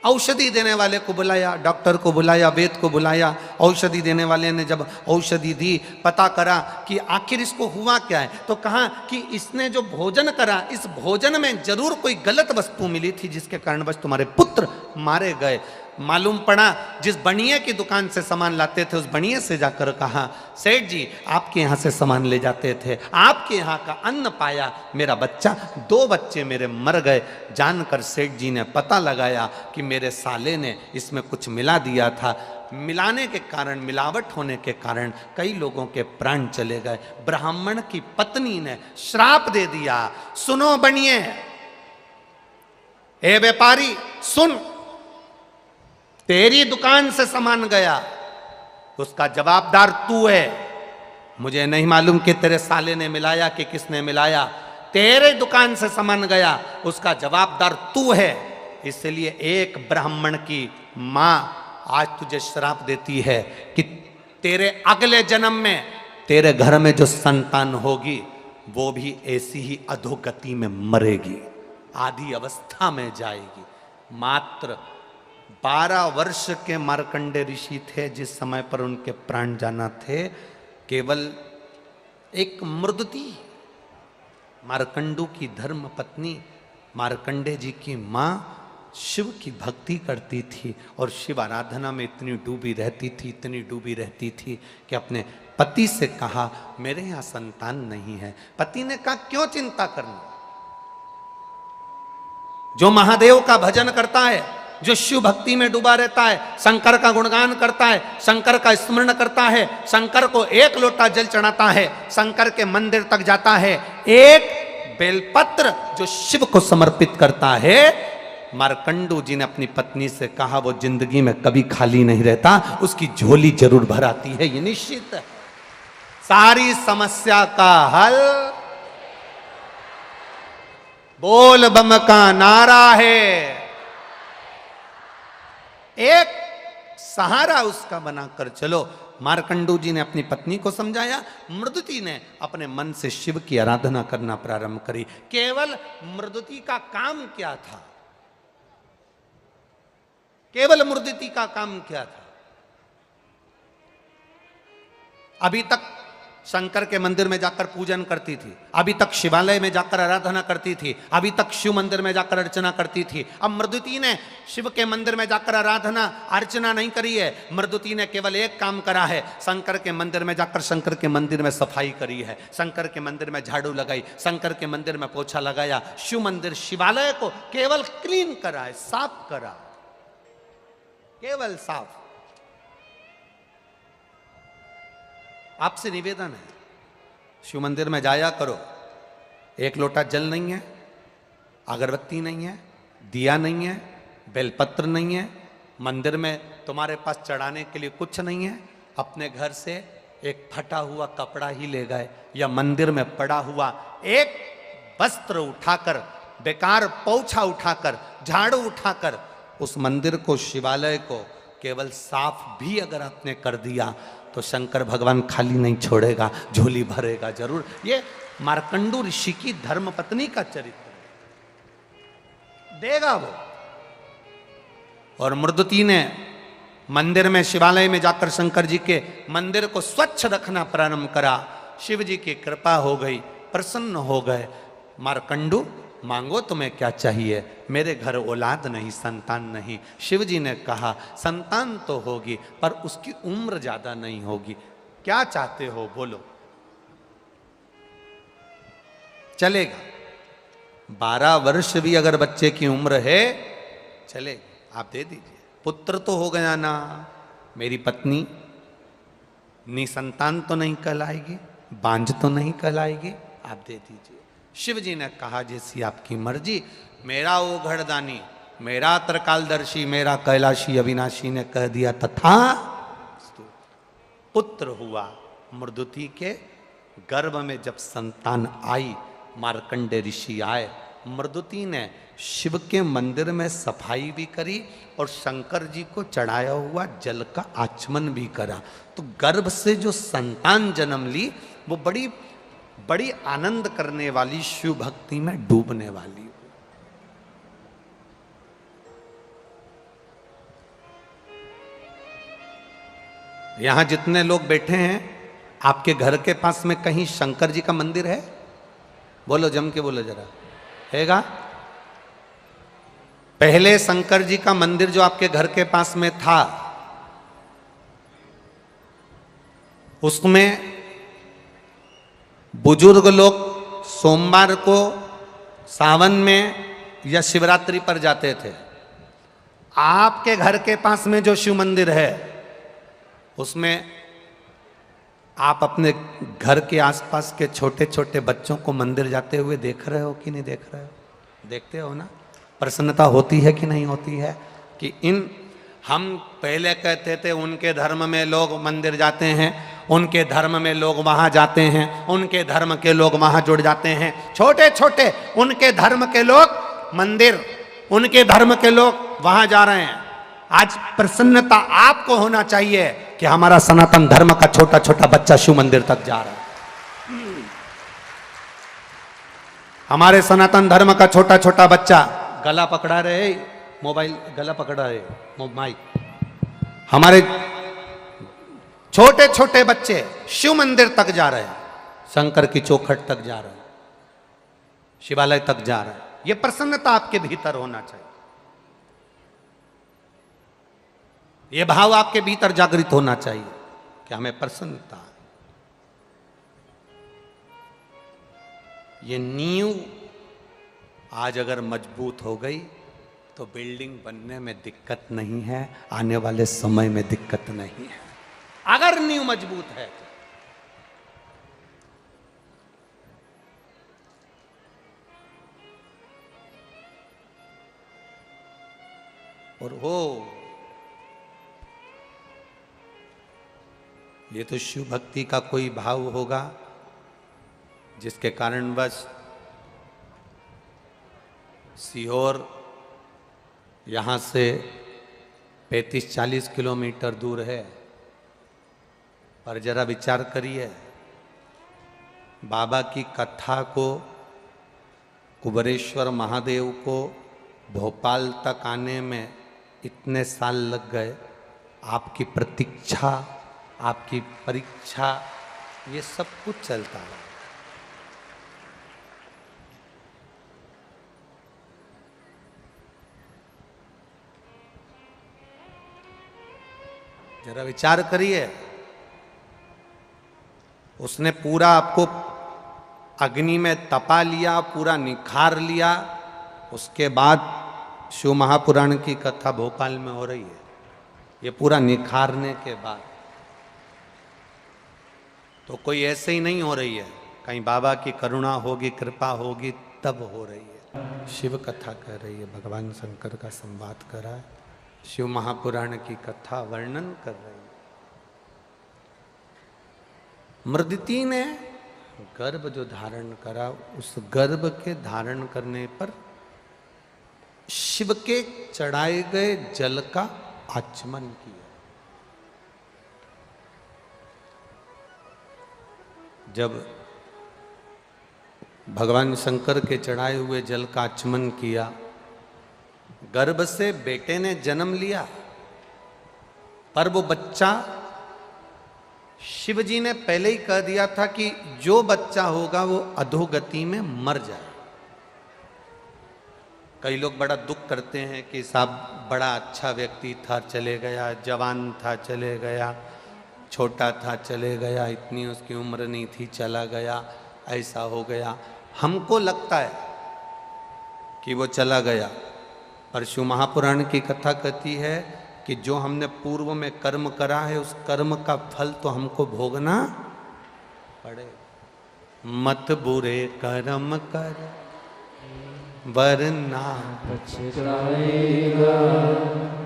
औषधि देने वाले को बुलाया, डॉक्टर को बुलाया, वैद्य को बुलाया। औषधि देने वाले ने जब औषधि दी, पता करा कि आखिर इसको हुआ क्या है, तो कहा कि इसने जो भोजन करा, इस भोजन में जरूर कोई गलत वस्तु मिली थी, जिसके कारणवश तुम्हारे पुत्र मारे गए। मालूम पड़ा, जिस बनिए की दुकान से सामान लाते थे, उस बनिए से जाकर कहा, सेठ जी आपके यहाँ से सामान ले जाते थे, आपके यहाँ का अन्न पाया, मेरा बच्चा, 2 बच्चे मेरे मर गए। जानकर सेठ जी ने पता लगाया कि मेरे साले ने इसमें कुछ मिला दिया था। मिलाने के कारण, मिलावट होने के कारण कई लोगों के प्राण चले गए। ब्राह्मण की पत्नी ने श्राप दे दिया, सुनो बनिए, ए व्यापारी सुन, तेरी दुकान से सामान गया, उसका जवाबदार तू है। मुझे नहीं मालूम कि तेरे साले ने मिलाया कि किसने मिलाया, तेरे दुकान से सामान गया, उसका जवाबदार तू है। इसलिए एक ब्राह्मण की मां आज तुझे श्राप देती है कि तेरे अगले जन्म में तेरे घर में जो संतान होगी वो भी ऐसी ही अधोगति में मरेगी, आधी अवस्था में जाएगी। मात्र 12 वर्ष के मार्कंडे ऋषि थे जिस समय पर उनके प्राण जाना थे। केवल एक मृदती, मार्कंडू की धर्म पत्नी, मार्कंडे जी की मां शिव की भक्ति करती थी और शिव आराधना में इतनी डूबी रहती थी, इतनी डूबी रहती थी कि अपने पति से कहा मेरे यहाँ संतान नहीं है। पति ने कहा क्यों चिंता करना, जो महादेव का भजन करता है, जो शिव भक्ति में डूबा रहता है, शंकर का गुणगान करता है, शंकर का स्मरण करता है, शंकर को 1 लोटा जल चढ़ाता है, शंकर के मंदिर तक जाता है, 1 बेलपत्र जो शिव को समर्पित करता है। मार्कंडू जी ने अपनी पत्नी से कहा वो जिंदगी में कभी खाली नहीं रहता, उसकी झोली जरूर भर आती है, ये निश्चित है। सारी समस्या का हल बोल बम का नारा है। एक सहारा उसका बनाकर चलो। मार्कंडू जी ने अपनी पत्नी को समझाया, मृदुति ने अपने मन से शिव की आराधना करना प्रारंभ करी। केवल मृदुति का काम क्या था, केवल मृदुति का काम क्या था? अभी तक शंकर के मंदिर में जाकर पूजन करती थी, अभी तक शिवालय में जाकर आराधना करती थी, अभी तक शिव मंदिर में जाकर अर्चना करती थी। अब मृदुति ने शिव के मंदिर में जाकर आराधना अर्चना नहीं करी है, मृदुति ने केवल एक काम करा है, शंकर के मंदिर में जाकर शंकर के मंदिर में सफाई करी है, शंकर के मंदिर में झाड़ू लगाई, शंकर के मंदिर में पोछा लगाया, शिव मंदिर शिवालय को केवल क्लीन करा है, साफ करा, केवल साफ। आपसे निवेदन है, शिव मंदिर में जाया करो, 1 लोटा जल नहीं है, अगरबत्ती नहीं है, दिया नहीं है, बेलपत्र नहीं है, मंदिर में तुम्हारे पास चढ़ाने के लिए कुछ नहीं है, अपने घर से एक फटा हुआ कपड़ा ही ले गए या मंदिर में पड़ा हुआ एक वस्त्र उठाकर, बेकार पोछा उठाकर, झाड़ू उठाकर उस मंदिर को, शिवालय को केवल साफ भी अगर आपने कर दिया तो शंकर भगवान खाली नहीं छोड़ेगा, झोली भरेगा जरूर। ये मार्कंडू ऋषि की धर्मपत्नी का चरित्र देगा वो। और मृदुति ने मंदिर में, शिवालय में जाकर शंकर जी के मंदिर को स्वच्छ रखना प्रारंभ करा। शिव जी की कृपा हो गई, प्रसन्न हो गए। मार्कंडू मांगो तुम्हें क्या चाहिए। मेरे घर औलाद नहीं, संतान नहीं। शिव जी ने कहा संतान तो होगी पर उसकी उम्र ज्यादा नहीं होगी। क्या चाहते हो बोलो। चलेगा, 12 वर्ष भी अगर बच्चे की उम्र है चलेगा, आप दे दीजिए। पुत्र तो हो गया ना, मेरी पत्नी निसंतान तो नहीं कहलाएगी, बांझ तो नहीं कहलाएगी, आप दे दीजिए। शिव जी ने कहा जैसी आपकी मर्जी। मेरा वो घड़दानी, मेरा त्रिकालदर्शी, मेरा कैलाशी अविनाशी ने कह दिया तथा। पुत्र हुआ। मृदुति के गर्भ में जब संतान आई, मार्कंडे ऋषि आए, मृदुति ने शिव के मंदिर में सफाई भी करी और शंकर जी को चढ़ाया हुआ जल का आचमन भी करा। तो गर्भ से जो संतान जन्म ली वो बड़ी बड़ी आनंद करने वाली, शिव भक्ति में डूबने वाली। यहां जितने लोग बैठे हैं, आपके घर के पास में कहीं शंकर जी का मंदिर है? बोलो, जम के बोलो जरा, हैगा? पहले शंकर जी का मंदिर जो आपके घर के पास में था, उसमें बुजुर्ग लोग सोमवार को, सावन में या शिवरात्रि पर जाते थे। आपके घर के पास में जो शिव मंदिर है, उसमें आप अपने घर के आसपास के छोटे छोटे बच्चों को मंदिर जाते हुए देख रहे हो कि नहीं देख रहे हो? देखते हो ना? प्रसन्नता होती है कि नहीं होती है? कि हम पहले कहते थे उनके धर्म में लोग मंदिर जाते हैं, उनके धर्म में लोग वहां जाते हैं, उनके धर्म के लोग वहां जुड़ जाते हैं। छोटे छोटे उनके धर्म के लोग मंदिर, उनके धर्म के लोग वहां जा रहे हैं। आज प्रसन्नता आपको होना चाहिए कि हमारा सनातन धर्म का छोटा छोटा बच्चा शिव मंदिर तक जा रहा है। हमारे सनातन धर्म का छोटा छोटा बच्चा गला पकड़ा रहे, मोबाइल गला पकड़ा रहे, माइक। हमारे छोटे छोटे बच्चे शिव मंदिर तक जा रहे हैं, शंकर की चौखट तक जा रहे हैं, शिवालय तक जा रहे हैं। यह प्रसन्नता आपके भीतर होना चाहिए, यह भाव आपके भीतर जागृत होना चाहिए कि हमें प्रसन्नता है। ये नींव आज अगर मजबूत हो गई तो बिल्डिंग बनने में दिक्कत नहीं है, आने वाले समय में दिक्कत नहीं है, अगर नींव मजबूत है। और हो ये तो शिव भक्ति का कोई भाव होगा जिसके कारणवश सीहोर यहाँ से 35-40 किलोमीटर दूर है। पर जरा विचार करिए, बाबा की कथा को, कुबेरेश्वर महादेव को भोपाल तक आने में इतने साल लग गए। आपकी प्रतीक्षा, आपकी परीक्षा, ये सब कुछ चलता है। जरा विचार करिए, उसने पूरा आपको अग्नि में तपा लिया, पूरा निखार लिया, उसके बाद शिव महापुराण की कथा भोपाल में हो रही है। ये पूरा निखारने के बाद, तो कोई ऐसे ही नहीं हो रही है, कहीं बाबा की करुणा होगी, कृपा होगी तब हो रही है। शिव कथा कह रही है, भगवान शंकर का संवाद कर रहा है, शिव महापुराण की कथा वर्णन कर रही है। मृदिति ने गर्भ जो धारण करा, उस गर्भ के धारण करने पर शिव के चढ़ाए गए जल का आचमन किया। जब भगवान शंकर के चढ़ाए हुए जल का आचमन किया, गर्भ से बेटे ने जन्म लिया, पर वो बच्चा, शिव जी ने पहले ही कह दिया था कि जो बच्चा होगा वो अधोगति में मर जाए। कई लोग बड़ा दुख करते हैं कि साहब बड़ा अच्छा व्यक्ति था चले गया, जवान था चले गया, छोटा था चले गया, इतनी उसकी उम्र नहीं थी चला गया, ऐसा हो गया। हमको लगता है कि वो चला गया, पर शिव महापुराण की कथा कहती है कि जो हमने पूर्व में कर्म करा है उस कर्म का फल तो हमको भोगना पड़ेगा। मत बुरे कर्म कर वरना पछताएगा,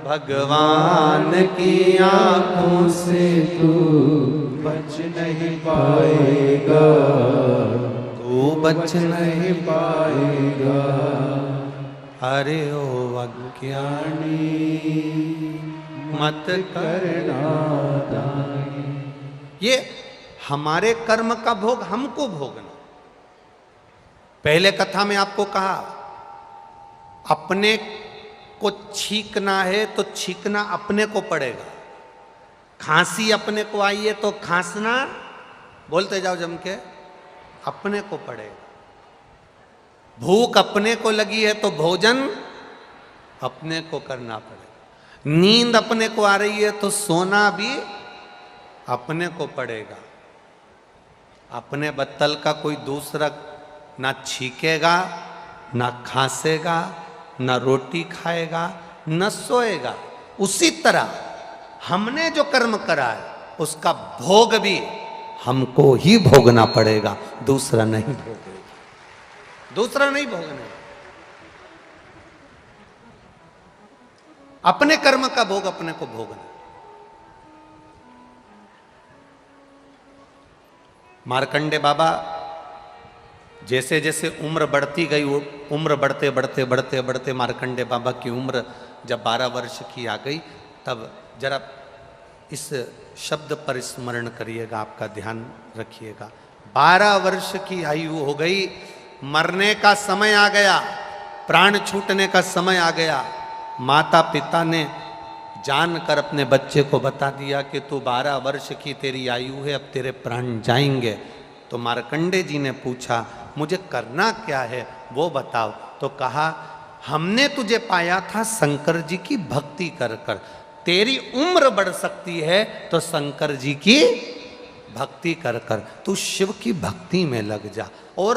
भगवान की आंखों से तू बच नहीं पाएगा, तू बच नहीं पाएगा। अरे ओ अज्ञानी मत करना दानी। ये हमारे कर्म का भोग हमको भोगना। पहले कथा में आपको कहा अपने को छींकना है तो छींकना अपने को पड़ेगा। खांसी अपने को आई है तो खांसना, बोलते जाओ जम के, अपने को पड़ेगा। भूख अपने को लगी है तो भोजन अपने को करना पड़ेगा। नींद अपने को आ रही है तो सोना भी अपने को पड़ेगा। अपने बत्तल का कोई दूसरा ना छीकेगा, ना खांसेगा, ना रोटी खाएगा, न सोएगा। उसी तरह हमने जो कर्म करा है उसका भोग भी हमको ही भोगना पड़ेगा, दूसरा नहीं भोगेगा, दूसरा नहीं भोगने। अपने कर्म का भोग अपने को भोगना। मार्कंडे बाबा जैसे जैसे उम्र बढ़ती गई, वो उम्र बढ़ते बढ़ते बढ़ते बढ़ते मार्कंडे बाबा की उम्र जब 12 वर्ष की आ गई, तब जरा इस शब्द पर स्मरण करिएगा, आपका ध्यान रखिएगा। 12 वर्ष की आयु हो गई, मरने का समय आ गया, प्राण छूटने का समय आ गया। माता पिता ने जानकर अपने बच्चे को बता दिया कि तू 12 वर्ष की तेरी आयु है, अब तेरे प्राण जाएंगे। तो मार्कंडे जी ने पूछा मुझे करना क्या है वो बताओ। तो कहा हमने तुझे पाया था शंकर जी की भक्ति कर कर, तेरी उम्र बढ़ सकती है तो शंकर जी की भक्ति कर कर, तू शिव की भक्ति में लग जा। और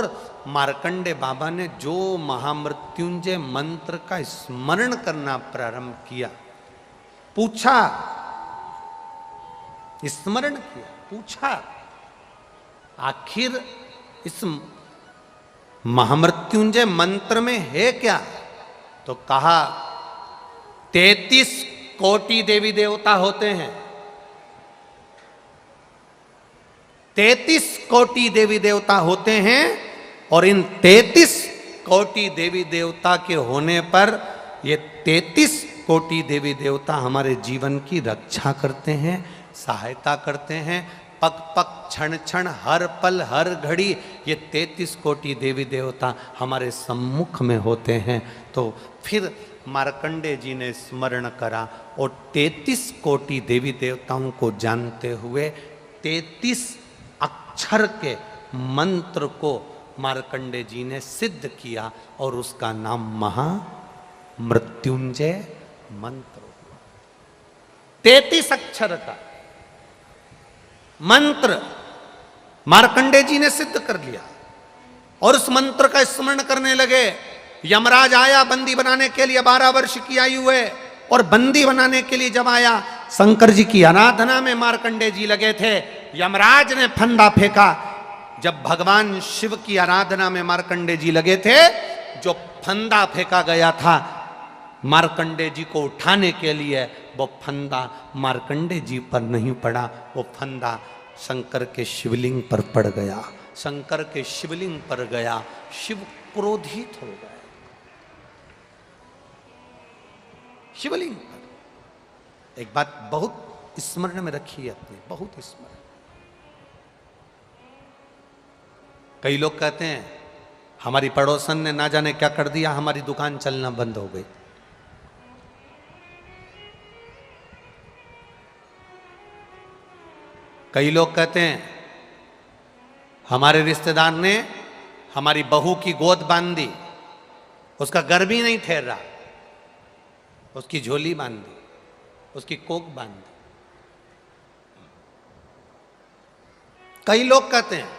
मार्कंडे बाबा ने जो महामृत्युंजय मंत्र का स्मरण करना प्रारंभ किया, पूछा, स्मरण किया, पूछा आखिर इस महामृत्युंजय मंत्र में है क्या। तो कहा 33 कोटि देवी देवता होते हैं, 33 कोटि देवी देवता होते हैं, और इन 33 कोटि देवी देवता के होने पर ये 33 कोटि देवी देवता हमारे जीवन की रक्षा करते हैं, सहायता करते हैं। पग पग क्षण क्षण हर पल हर घड़ी ये 33 कोटि देवी देवता हमारे सम्मुख में होते हैं। तो फिर मार्कंडे जी ने स्मरण करा और 33 कोटि देवी देवताओं को जानते हुए 33 अक्षर के मंत्र को मार्कंडे जी ने सिद्ध किया और उसका नाम महामृत्युंजय मंत्र हुआ। 33 अक्षर का मंत्र मार्कंडे जी ने सिद्ध कर लिया और उस मंत्र का स्मरण करने लगे। यमराज आया बंदी बनाने के लिए, 12 वर्ष की आयु है, और बंदी बनाने के लिए जब आया, शंकर जी की आराधना में मार्कंडे जी लगे थे। यमराज ने फंदा फेंका। जब भगवान शिव की आराधना में मार्कंडे जी लगे थे, जो फंदा फेंका गया था मार्कंडे जी को उठाने के लिए, वो फंदा मार्कंडे जी पर नहीं पड़ा, वो फंदा शंकर के शिवलिंग पर पड़ गया। शंकर के शिवलिंग पर गया, शिव क्रोधित हो गए। शिवलिंग पर एक बात बहुत स्मरण में रखिए अपने, बहुत स्मरण। कई लोग कहते हैं हमारी पड़ोसन ने ना जाने क्या कर दिया, हमारी दुकान चलना बंद हो गई। कई लोग कहते हैं हमारे रिश्तेदार ने हमारी बहू की गोद बांध दी, उसका गर्भ ही नहीं ठहर रहा, उसकी झोली बांध दी, उसकी कोक बांध दी। कई लोग कहते हैं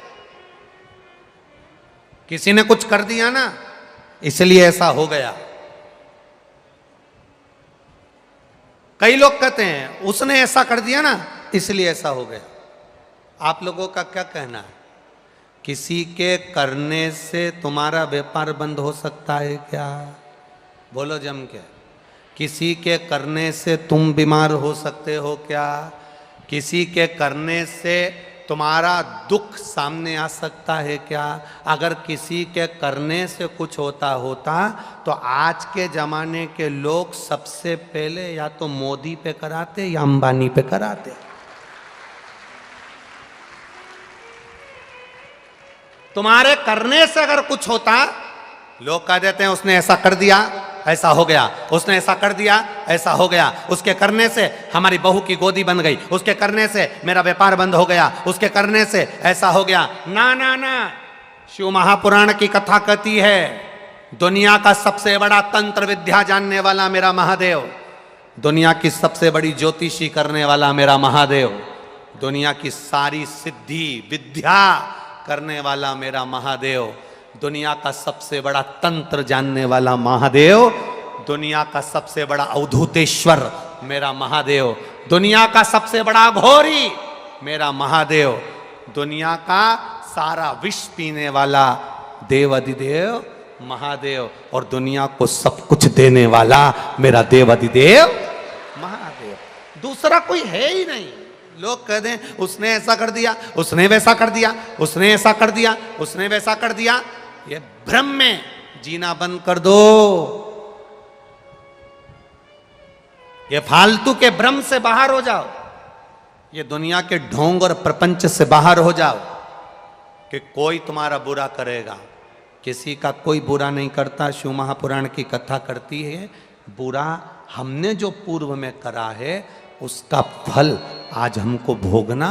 किसी ने कुछ कर दिया ना इसलिए ऐसा हो गया। कई लोग कहते हैं उसने ऐसा कर दिया ना इसलिए ऐसा हो गया। आप लोगों का क्या कहना है? किसी के करने से तुम्हारा व्यापार बंद हो सकता है क्या? बोलो जम के। किसी के करने से तुम बीमार हो सकते हो क्या? किसी के करने से तुम्हारा दुख सामने आ सकता है क्या? अगर किसी के करने से कुछ होता तो आज के जमाने के लोग सबसे पहले या तो मोदी पे कराते या अंबानी पे कराते। तुम्हारे करने से अगर कुछ होता, लोग कह देते हैं उसने ऐसा कर दिया ऐसा हो गया, उसने ऐसा कर दिया ऐसा हो गया, उसके करने से हमारी बहू की गोदी बन गई, उसके करने से मेरा व्यापार बंद हो गया, उसके करने से ऐसा हो गया। ना ना ना, शिव महापुराण की कथा कहती है दुनिया का सबसे बड़ा तंत्र विद्या जानने वाला मेरा महादेव, दुनिया की सबसे बड़ी ज्योतिषी करने वाला मेरा महादेव, दुनिया की सारी सिद्धि विद्या करने वाला मेरा महादेव, दुनिया का सबसे बड़ा तंत्र जानने वाला महादेव, दुनिया का सबसे बड़ा अवधूतेश्वर मेरा महादेव, दुनिया का सबसे बड़ा घोरी मेरा महादेव, दुनिया का सारा विष पीने वाला देव अधिदेव महादेव, और दुनिया को सब कुछ देने वाला मेरा देव अधिदेव महादेव। दूसरा कोई है ही नहीं। लोग कह दें उसने ऐसा कर दिया, उसने वैसा कर दिया, उसने ऐसा कर दिया, उसने वैसा कर दिया, ये भ्रम में जीना बंद कर दो। ये फालतू के भ्रम से बाहर हो जाओ, ये दुनिया के ढोंग और प्रपंच से बाहर हो जाओ कि कोई तुम्हारा बुरा करेगा। किसी का कोई बुरा नहीं करता। शिव महापुराण की कथा करती है बुरा हमने जो पूर्व में करा है उसका फल आज हमको भोगना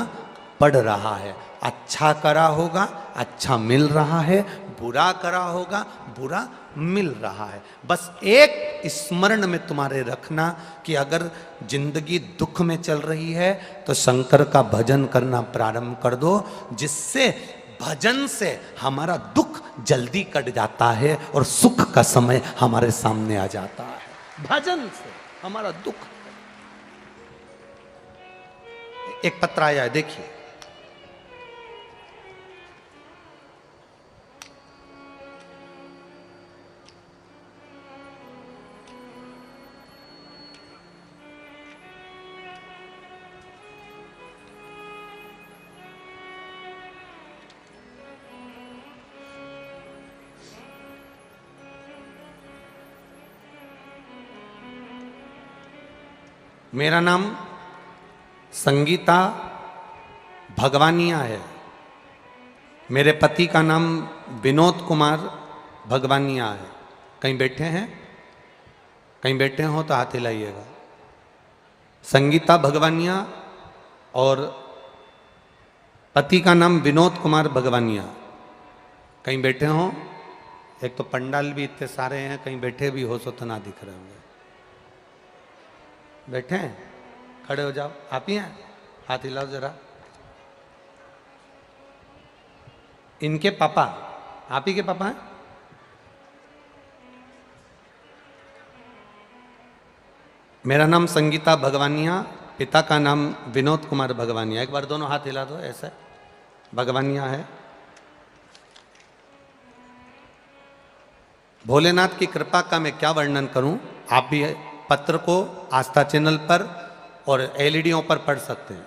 पड़ रहा है। अच्छा करा होगा अच्छा मिल रहा है, बुरा करा होगा बुरा मिल रहा है। बस एक स्मरण में तुम्हारे रखना कि अगर जिंदगी दुख में चल रही है तो शंकर का भजन करना प्रारंभ कर दो, जिससे भजन से हमारा दुख जल्दी कट जाता है और सुख का समय हमारे सामने आ जाता है। भजन से हमारा दुख। एक पत्र आया है, देखिए। मेरा नाम संगीता भगवानिया है। मेरे पति का नाम विनोद कुमार भगवानिया है। कहीं बैठे हैं? कहीं बैठे हो तो हाथ हिलाइएगा। संगीता भगवानिया और पति का नाम विनोद कुमार भगवानिया। कहीं बैठे हो? एक तो पंडाल भी इतने सारे हैं, कहीं बैठे भी हो तो ना दिख रहे होंगे। बैठे हैं? खड़े हो जाओ। आप ही हैं? हाथ हिलाओ जरा। इनके पापा आप ही के पापा हैं? मेरा नाम संगीता भगवानिया, पिता का नाम विनोद कुमार भगवानिया। एक बार दोनों हाथ हिला दो ऐसे। भगवानिया है। भोलेनाथ की कृपा का मैं क्या वर्णन करूं। आप भी पत्र को आस्था चैनल पर और एलईडीओं पर पढ़ सकते हैं।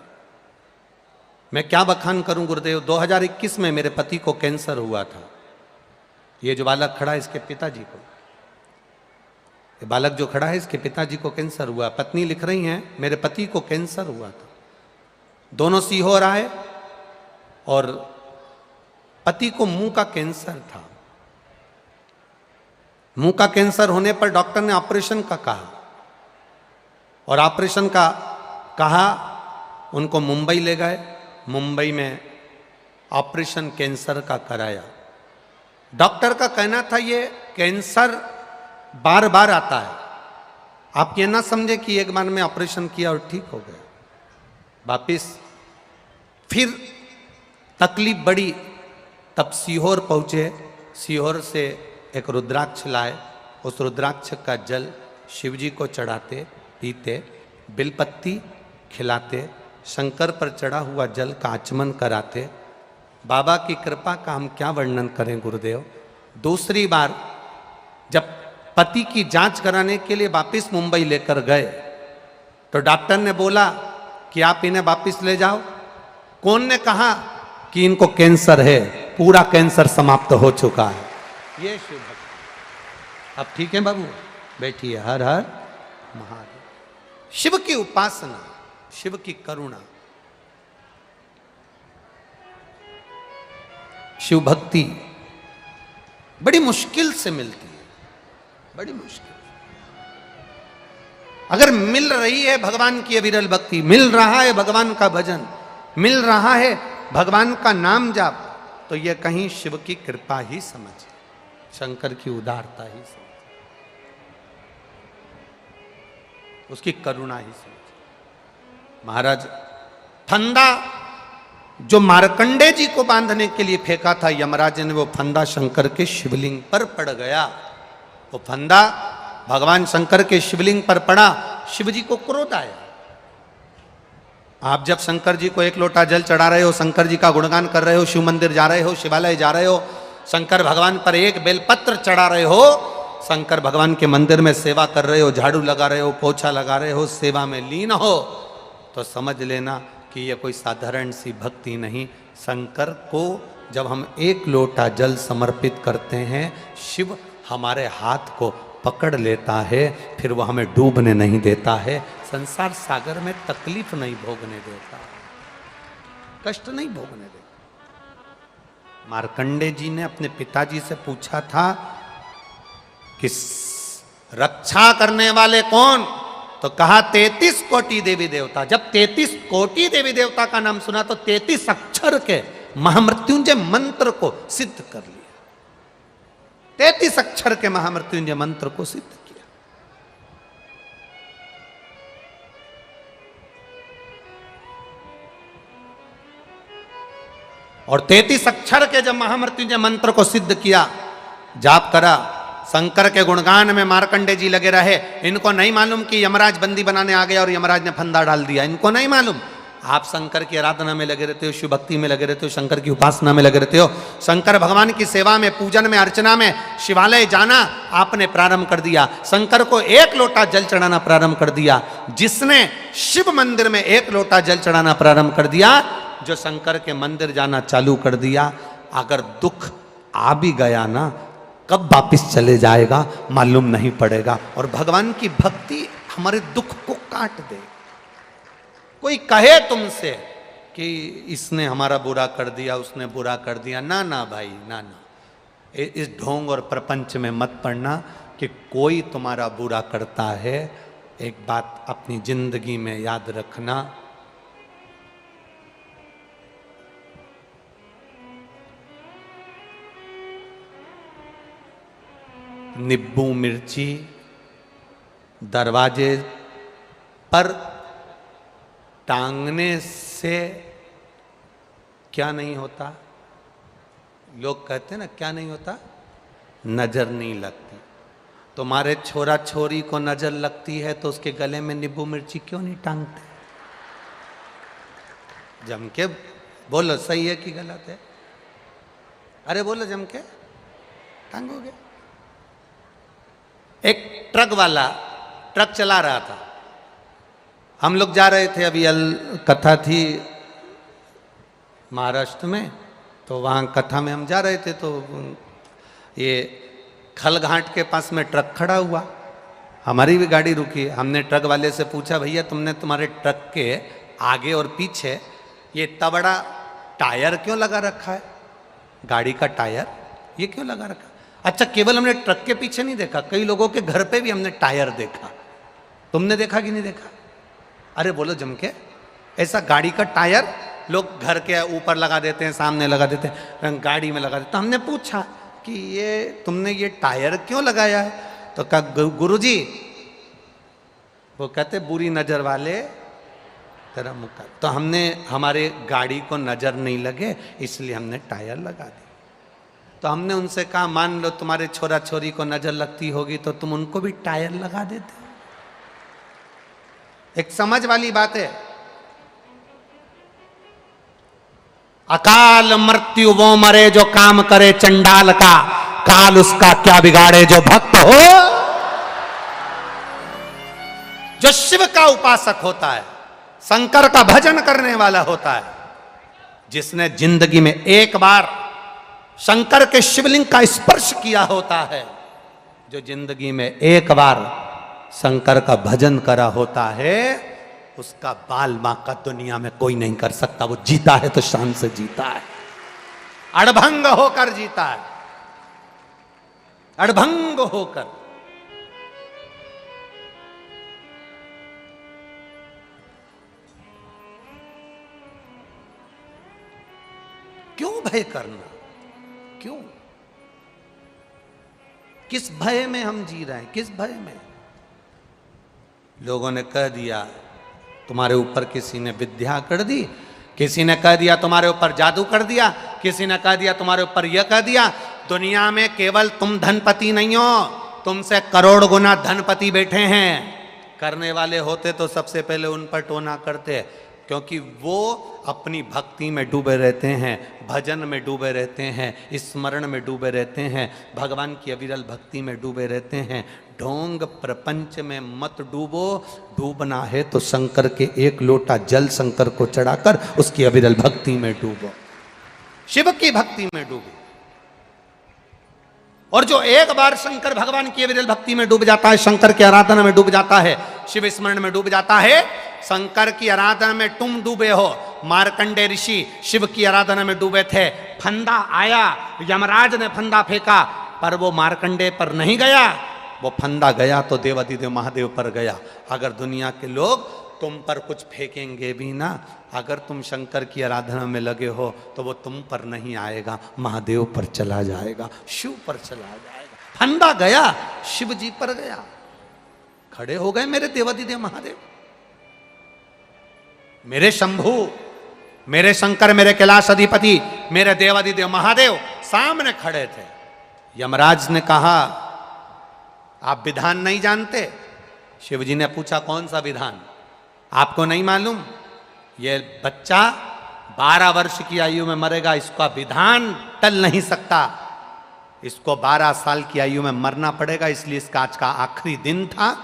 मैं क्या बखान करूं गुरुदेव। 2021 में मेरे पति को कैंसर हुआ था। ये जो बालक खड़ा है इसके पिताजी को, ये बालक जो खड़ा है इसके पिताजी को कैंसर हुआ। पत्नी लिख रही हैं मेरे पति को कैंसर हुआ था। दोनों सीहोर आए और पति को मुंह का कैंसर था। मुंह का कैंसर होने पर डॉक्टर ने ऑपरेशन का कहा और ऑपरेशन का कहा, उनको मुंबई ले गए। मुंबई में ऑपरेशन कैंसर का कराया। डॉक्टर का कहना था ये कैंसर बार बार आता है। आप ये ना समझे कि एक बार में ऑपरेशन किया और ठीक हो गया, वापिस फिर तकलीफ बढ़ी, तब सीहोर पहुंचे। सीहोर से एक रुद्राक्ष लाए, उस रुद्राक्ष का जल शिव जी को चढ़ाते, पीते, बिलपत्ती खिलाते, शंकर पर चढ़ा हुआ जल का आचमन कराते। बाबा की कृपा का हम क्या वर्णन करें गुरुदेव। दूसरी बार जब पति की जांच कराने के लिए वापस मुंबई लेकर गए तो डॉक्टर ने बोला कि आप इन्हें वापस ले जाओ। कौन ने कहा कि इनको कैंसर है, पूरा कैंसर समाप्त हो चुका है। ये शिव भक्त। अब ठीक है बाबू, बैठिए। हर हर महादेव। शिव की उपासना, शिव की करुणा, शिव भक्ति बड़ी मुश्किल से मिलती है, बड़ी मुश्किल। अगर मिल रही है भगवान की अविरल भक्ति, मिल रहा है भगवान का भजन, मिल रहा है भगवान का नाम जाप, तो यह कहीं शिव की कृपा ही समझे, शंकर की उदारता ही समझे, उसकी करुणा ही समझे। महाराज फंदा जो मार्कंडे जी को बांधने के लिए फेंका था यमराज ने, वो फंदा शंकर के शिवलिंग पर पड़ गया। वो फंदा भगवान शंकर के शिवलिंग पर पड़ा, शिव जी को क्रोध आया। आप जब शंकर जी को एक लोटा जल चढ़ा रहे हो, शंकर जी का गुणगान कर रहे हो, शिव मंदिर जा रहे हो, शिवालय जा रहे हो, शंकर भगवान पर एक बेलपत्र चढ़ा रहे हो, शंकर भगवान के मंदिर में सेवा कर रहे हो, झाड़ू लगा रहे हो, पोछा लगा रहे हो, सेवा में लीन हो, तो समझ लेना कि यह कोई साधारण सी भक्ति नहीं। शंकर को जब हम एक लोटा जल समर्पित करते हैं, शिव हमारे हाथ को पकड़ लेता है, फिर वह हमें डूबने नहीं देता है, संसार सागर में तकलीफ नहीं भोगने देता, कष्ट नहीं भोगने देता। मार्कंडे जी ने अपने पिताजी से पूछा था कि रक्षा करने वाले कौन, तो कहा 33 कोटि देवी देवता। जब 33 कोटि देवी देवता का नाम सुना तो 33 अक्षर के महामृत्युंजय मंत्र को सिद्ध कर लिया। 33 अक्षर के महामृत्युंजय मंत्र को सिद्ध किया। और 33 अक्षर के जब महामृत्युंजय मंत्र को सिद्ध किया, जाप करा, शंकर के गुणगान में मार्कंडे जी लगे रहे। इनको नहीं मालूम कि यमराज बंदी बनाने आ गया और यमराज ने फंदा डाल दिया, इनको नहीं मालूम। आप शंकर की आराधना में लगे रहते हो, शिव भक्ति में लगे रहते हो, शंकर की उपासना में लगे रहते हो, शंकर भगवान की सेवा में, पूजन में, अर्चना में, शिवालय जाना आपने प्रारंभ कर दिया, शंकर को एक लोटा जल चढ़ाना प्रारंभ कर दिया। जिसने शिव मंदिर में एक लोटा जल चढ़ाना प्रारंभ कर दिया, जो शंकर के मंदिर जाना चालू कर दिया, अगर दुख आ भी गया ना, कब वापिस चले जाएगा मालूम नहीं पड़ेगा। और भगवान की भक्ति हमारे दुख को काट दे। कोई कहे तुमसे कि इसने हमारा बुरा कर दिया, उसने बुरा कर दिया, ना ना भाई, ना ना, इस ढोंग और प्रपंच में मत पड़ना कि कोई तुम्हारा बुरा करता है। एक बात अपनी जिंदगी में याद रखना, नींबू मिर्ची दरवाजे पर टांगने से क्या नहीं होता? लोग कहते हैं ना, क्या नहीं होता? नजर नहीं लगती। तुम्हारे छोरा छोरी को नजर लगती है तो उसके गले में नींबू मिर्ची क्यों नहीं टांगते? जम के बोलो, सही है कि गलत है? अरे बोलो, जम के टांगोगे। एक ट्रक वाला ट्रक चला रहा था, हम लोग जा रहे थे, अभी कथा थी महाराष्ट्र में, तो वहाँ कथा में हम जा रहे थे, तो ये खलघाट के पास में ट्रक खड़ा हुआ, हमारी भी गाड़ी रुकी। हमने ट्रक वाले से पूछा, भैया तुमने तुम्हारे ट्रक के आगे और पीछे ये इतना बड़ा टायर क्यों लगा रखा है? गाड़ी का टायर ये क्यों लगा रखा? अच्छा, केवल हमने ट्रक के पीछे नहीं देखा, कई लोगों के घर पे भी हमने टायर देखा। तुमने देखा कि नहीं देखा? अरे बोलो जम के, ऐसा गाड़ी का टायर लोग घर के ऊपर लगा देते हैं, सामने लगा देते हैं, गाड़ी में लगा देते हैं। तो हमने पूछा कि ये तुमने ये टायर क्यों लगाया है? तो कहा गुरुजी, वो कहते बुरी नजर वाले तेरा मुंह कर। तो हमने हमारे गाड़ी को नजर नहीं लगे इसलिए हमने टायर लगा दी। तो हमने उनसे कहा मान लो तुम्हारे छोरा छोरी को नजर लगती होगी तो तुम उनको भी टायर लगा देते। एक समझ वाली बात है। अकाल मृत्यु वो मरे जो काम करे चंडाल का, काल उसका क्या बिगाड़े जो भक्त हो। जो शिव का उपासक होता है, शंकर का भजन करने वाला होता है, जिसने जिंदगी में एक बार शंकर के शिवलिंग का स्पर्श किया होता है, जो जिंदगी में एक बार शंकर का भजन करा होता है, उसका बाल बांका दुनिया में कोई नहीं कर सकता। वो जीता है तो शान से जीता है, अड़भंग होकर जीता है, अड़भंग होकर। क्यों भय करना? क्यों? किस भय में हम जी रहे हैं? किस भय में? लोगों ने कह दिया तुम्हारे ऊपर किसी ने विद्या कर दी, किसी ने कह दिया तुम्हारे ऊपर जादू कर दिया, किसी ने कह दिया तुम्हारे ऊपर यह कह दिया। दुनिया में केवल तुम धनपति नहीं हो, तुमसे करोड़ गुना धनपति बैठे हैं। करने वाले होते तो सबसे पहले उन पर टोना करते, क्योंकि वो अपनी भक्ति में डूबे रहते हैं, भजन में डूबे रहते हैं, स्मरण में डूबे रहते हैं, भगवान की अविरल भक्ति में डूबे रहते हैं। ढोंग प्रपंच में मत डूबो, डूबना है तो शंकर के एक लोटा जल शंकर को चढ़ाकर उसकी अविरल भक्ति में डूबो, शिव की भक्ति में डूबो। और जो एक बार शंकर भगवान की अविरल भक्ति में डूब जाता है, शंकर की आराधना में डूब जाता है, शिव स्मरण में डूब जाता है, शंकर की आराधना में तुम डूबे हो। मार्कंडे ऋषि शिव की आराधना में डूबे थे, फंदा आया, यमराज ने फंदा फेंका, पर वो मार्कंडे पर नहीं गया, वो फंदा गया तो देवाधिदेव महादेव पर गया। अगर दुनिया के लोग तुम पर कुछ फेंकेंगे भी ना, अगर तुम शंकर की आराधना में लगे हो तो वो तुम पर नहीं आएगा, महादेव पर चला जाएगा, शिव पर चला जाएगा। फंदा गया, शिव जी पर गया, खड़े हो गए मेरे देवाधिदेव महादेव, मेरे शंभू, मेरे शंकर, मेरे कैलाश अधिपति, मेरे देवाधिदेव महादेव सामने खड़े थे। यमराज ने कहा आप विधान नहीं जानते? शिव जी ने पूछा कौन सा विधान? आपको नहीं मालूम? ये बच्चा 12 वर्ष की आयु में मरेगा, इसका विधान टल नहीं सकता, इसको 12 साल की आयु में मरना पड़ेगा, इसलिए इसका आज का आखिरी दिन था,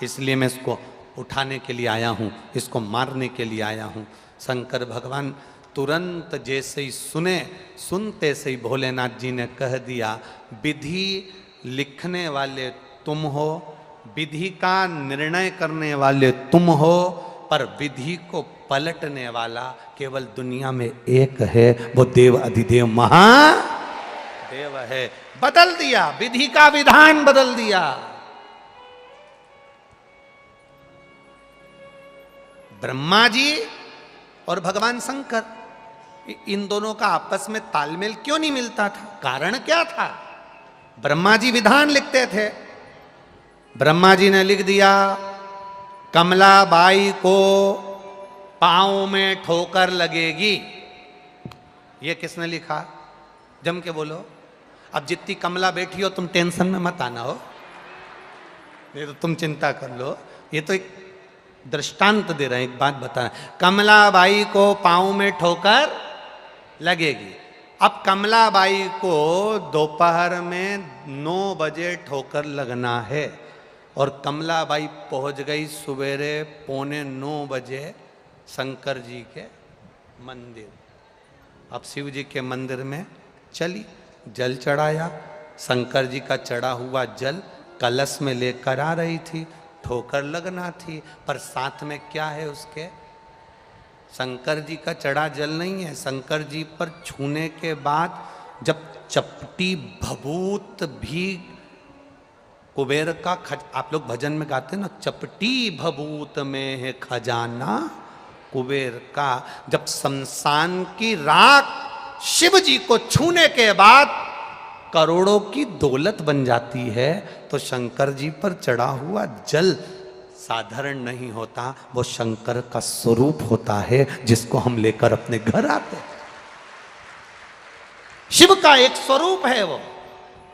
इसलिए मैं इसको उठाने के लिए आया हूँ, इसको मारने के लिए आया हूँ। शंकर भगवान तुरंत जैसे ही सुनते से ही भोलेनाथ जी ने कह दिया विधि लिखने वाले तुम हो, विधि का निर्णय करने वाले तुम हो, पर विधि को पलटने वाला केवल दुनिया में एक है, वो देव अधिदेव महादेव है। बदल दिया, विधि का विधान बदल दिया। ब्रह्मा जी और भगवान शंकर, इन दोनों का आपस में तालमेल क्यों नहीं मिलता था? कारण क्या था? ब्रह्मा जी विधान लिखते थे, ब्रह्मा जी ने लिख दिया कमलाबाई को पांव में ठोकर लगेगी। ये किसने लिखा? जम के बोलो। अब जितनी कमला बैठी हो तुम टेंशन में मत आना हो, नहीं तो तुम चिंता कर लो। ये तो एक दृष्टांत दे रहे हैं, एक बात बता रहे हैं। कमलाबाई को पांव में ठोकर लगेगी। अब कमलाबाई को दोपहर में 9 बजे ठोकर लगना है और कमलाबाई पहुंच गई सवेरे 8:45 बजे शंकर जी के मंदिर। अब शिव जी के मंदिर में चली, जल चढ़ाया, शंकर जी का चढ़ा हुआ जल कलश में लेकर आ रही थी, ठोकर लगना थी, पर साथ में क्या है उसके? शंकर जी का चढ़ा जल नहीं है। शंकर जी पर छूने के बाद जब चपटी भभूत भी कुबेर का आप लोग भजन में गाते हैं ना, चपटी भभूत में है खजाना कुबेर का। जब शमशान की राख शिव जी को छूने के बाद करोड़ों की दौलत बन जाती है, तो शंकर जी पर चढ़ा हुआ जल साधारण नहीं होता, वो शंकर का स्वरूप होता है जिसको हम लेकर अपने घर आते हैं। शिव का एक स्वरूप है वो।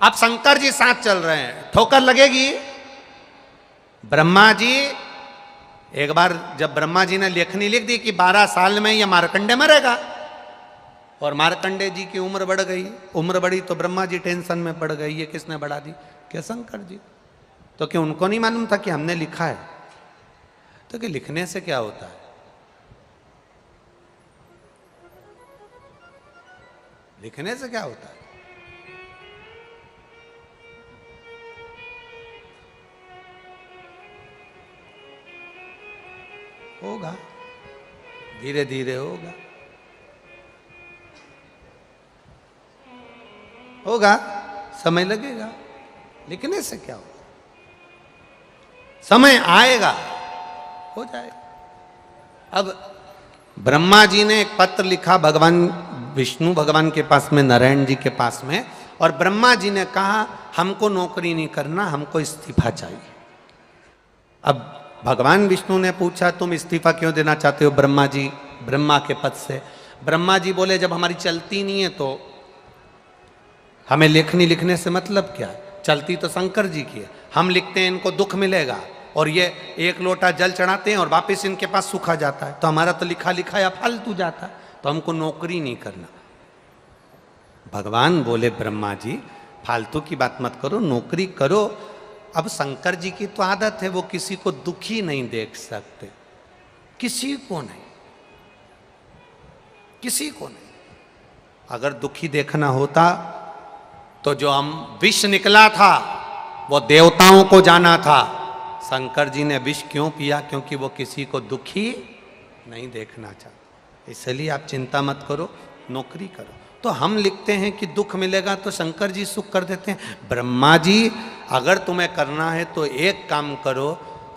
अब शंकर जी साथ चल रहे हैं, ठोकर लगेगी। ब्रह्मा जी, एक बार जब ब्रह्मा जी ने लेखनी लिख दी कि 12 साल में ये मार्कंडे मरेगा, और मार्कंडे जी की उम्र बढ़ गई, उम्र बढ़ी तो ब्रह्मा जी टेंशन में पड़ गई, ये किसने बढ़ा दी? क्या शंकर जी। तो क्या उनको नहीं मालूम था कि हमने लिखा है? तो कि लिखने से क्या होता है? लिखने से क्या होता है? होगा, धीरे धीरे होगा, होगा, समय लगेगा। लिखने से क्या होगा? समय आएगा, हो जाएगा। अब ब्रह्मा जी ने एक पत्र लिखा भगवान विष्णु भगवान के पास में, नारायण जी के पास में, और ब्रह्मा जी ने कहा हमको नौकरी नहीं करना, हमको इस्तीफा चाहिए। अब भगवान विष्णु ने पूछा तुम इस्तीफा क्यों देना चाहते हो ब्रह्मा जी, ब्रह्मा के पद से? ब्रह्मा जी बोले जब हमारी चलती नहीं है तो हमें लेखनी लिखने से मतलब क्या है? चलती तो शंकर जी की है, हम लिखते हैं इनको दुख मिलेगा, और ये एक लोटा जल चढ़ाते हैं और वापस इनके पास सूखा जाता है, तो हमारा तो लिखा लिखा या फालतू जाता है, तो हमको नौकरी नहीं करना। भगवान बोले ब्रह्मा जी फालतू की बात मत करो, नौकरी करो। अब शंकर जी की तो आदत है, वो किसी को दुखी नहीं देख सकते, किसी को नहीं, किसी को नहीं। अगर दुखी देखना होता तो जो हम विष निकला था वो देवताओं को जाना था। शंकर जी ने विष क्यों पिया? क्योंकि वो किसी को दुखी नहीं देखना चाहते। इसलिए आप चिंता मत करो, नौकरी करो। तो हम लिखते हैं कि दुख मिलेगा तो शंकर जी सुख कर देते हैं। ब्रह्मा जी अगर तुम्हें करना है तो एक काम करो,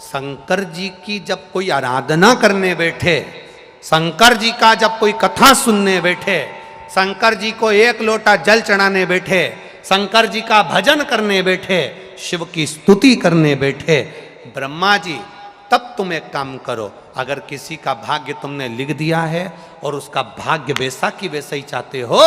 शंकर जी की जब कोई आराधना करने बैठे, शंकर जी का जब कोई कथा सुनने बैठे, शंकर जी को एक लोटा जल चढ़ाने बैठे, शंकर जी का भजन करने बैठे, शिव की स्तुति करने बैठे, ब्रह्मा जी तब तुम एक काम करो, अगर किसी का भाग्य तुमने लिख दिया है और उसका भाग्य वैसा की वैसा ही चाहते हो,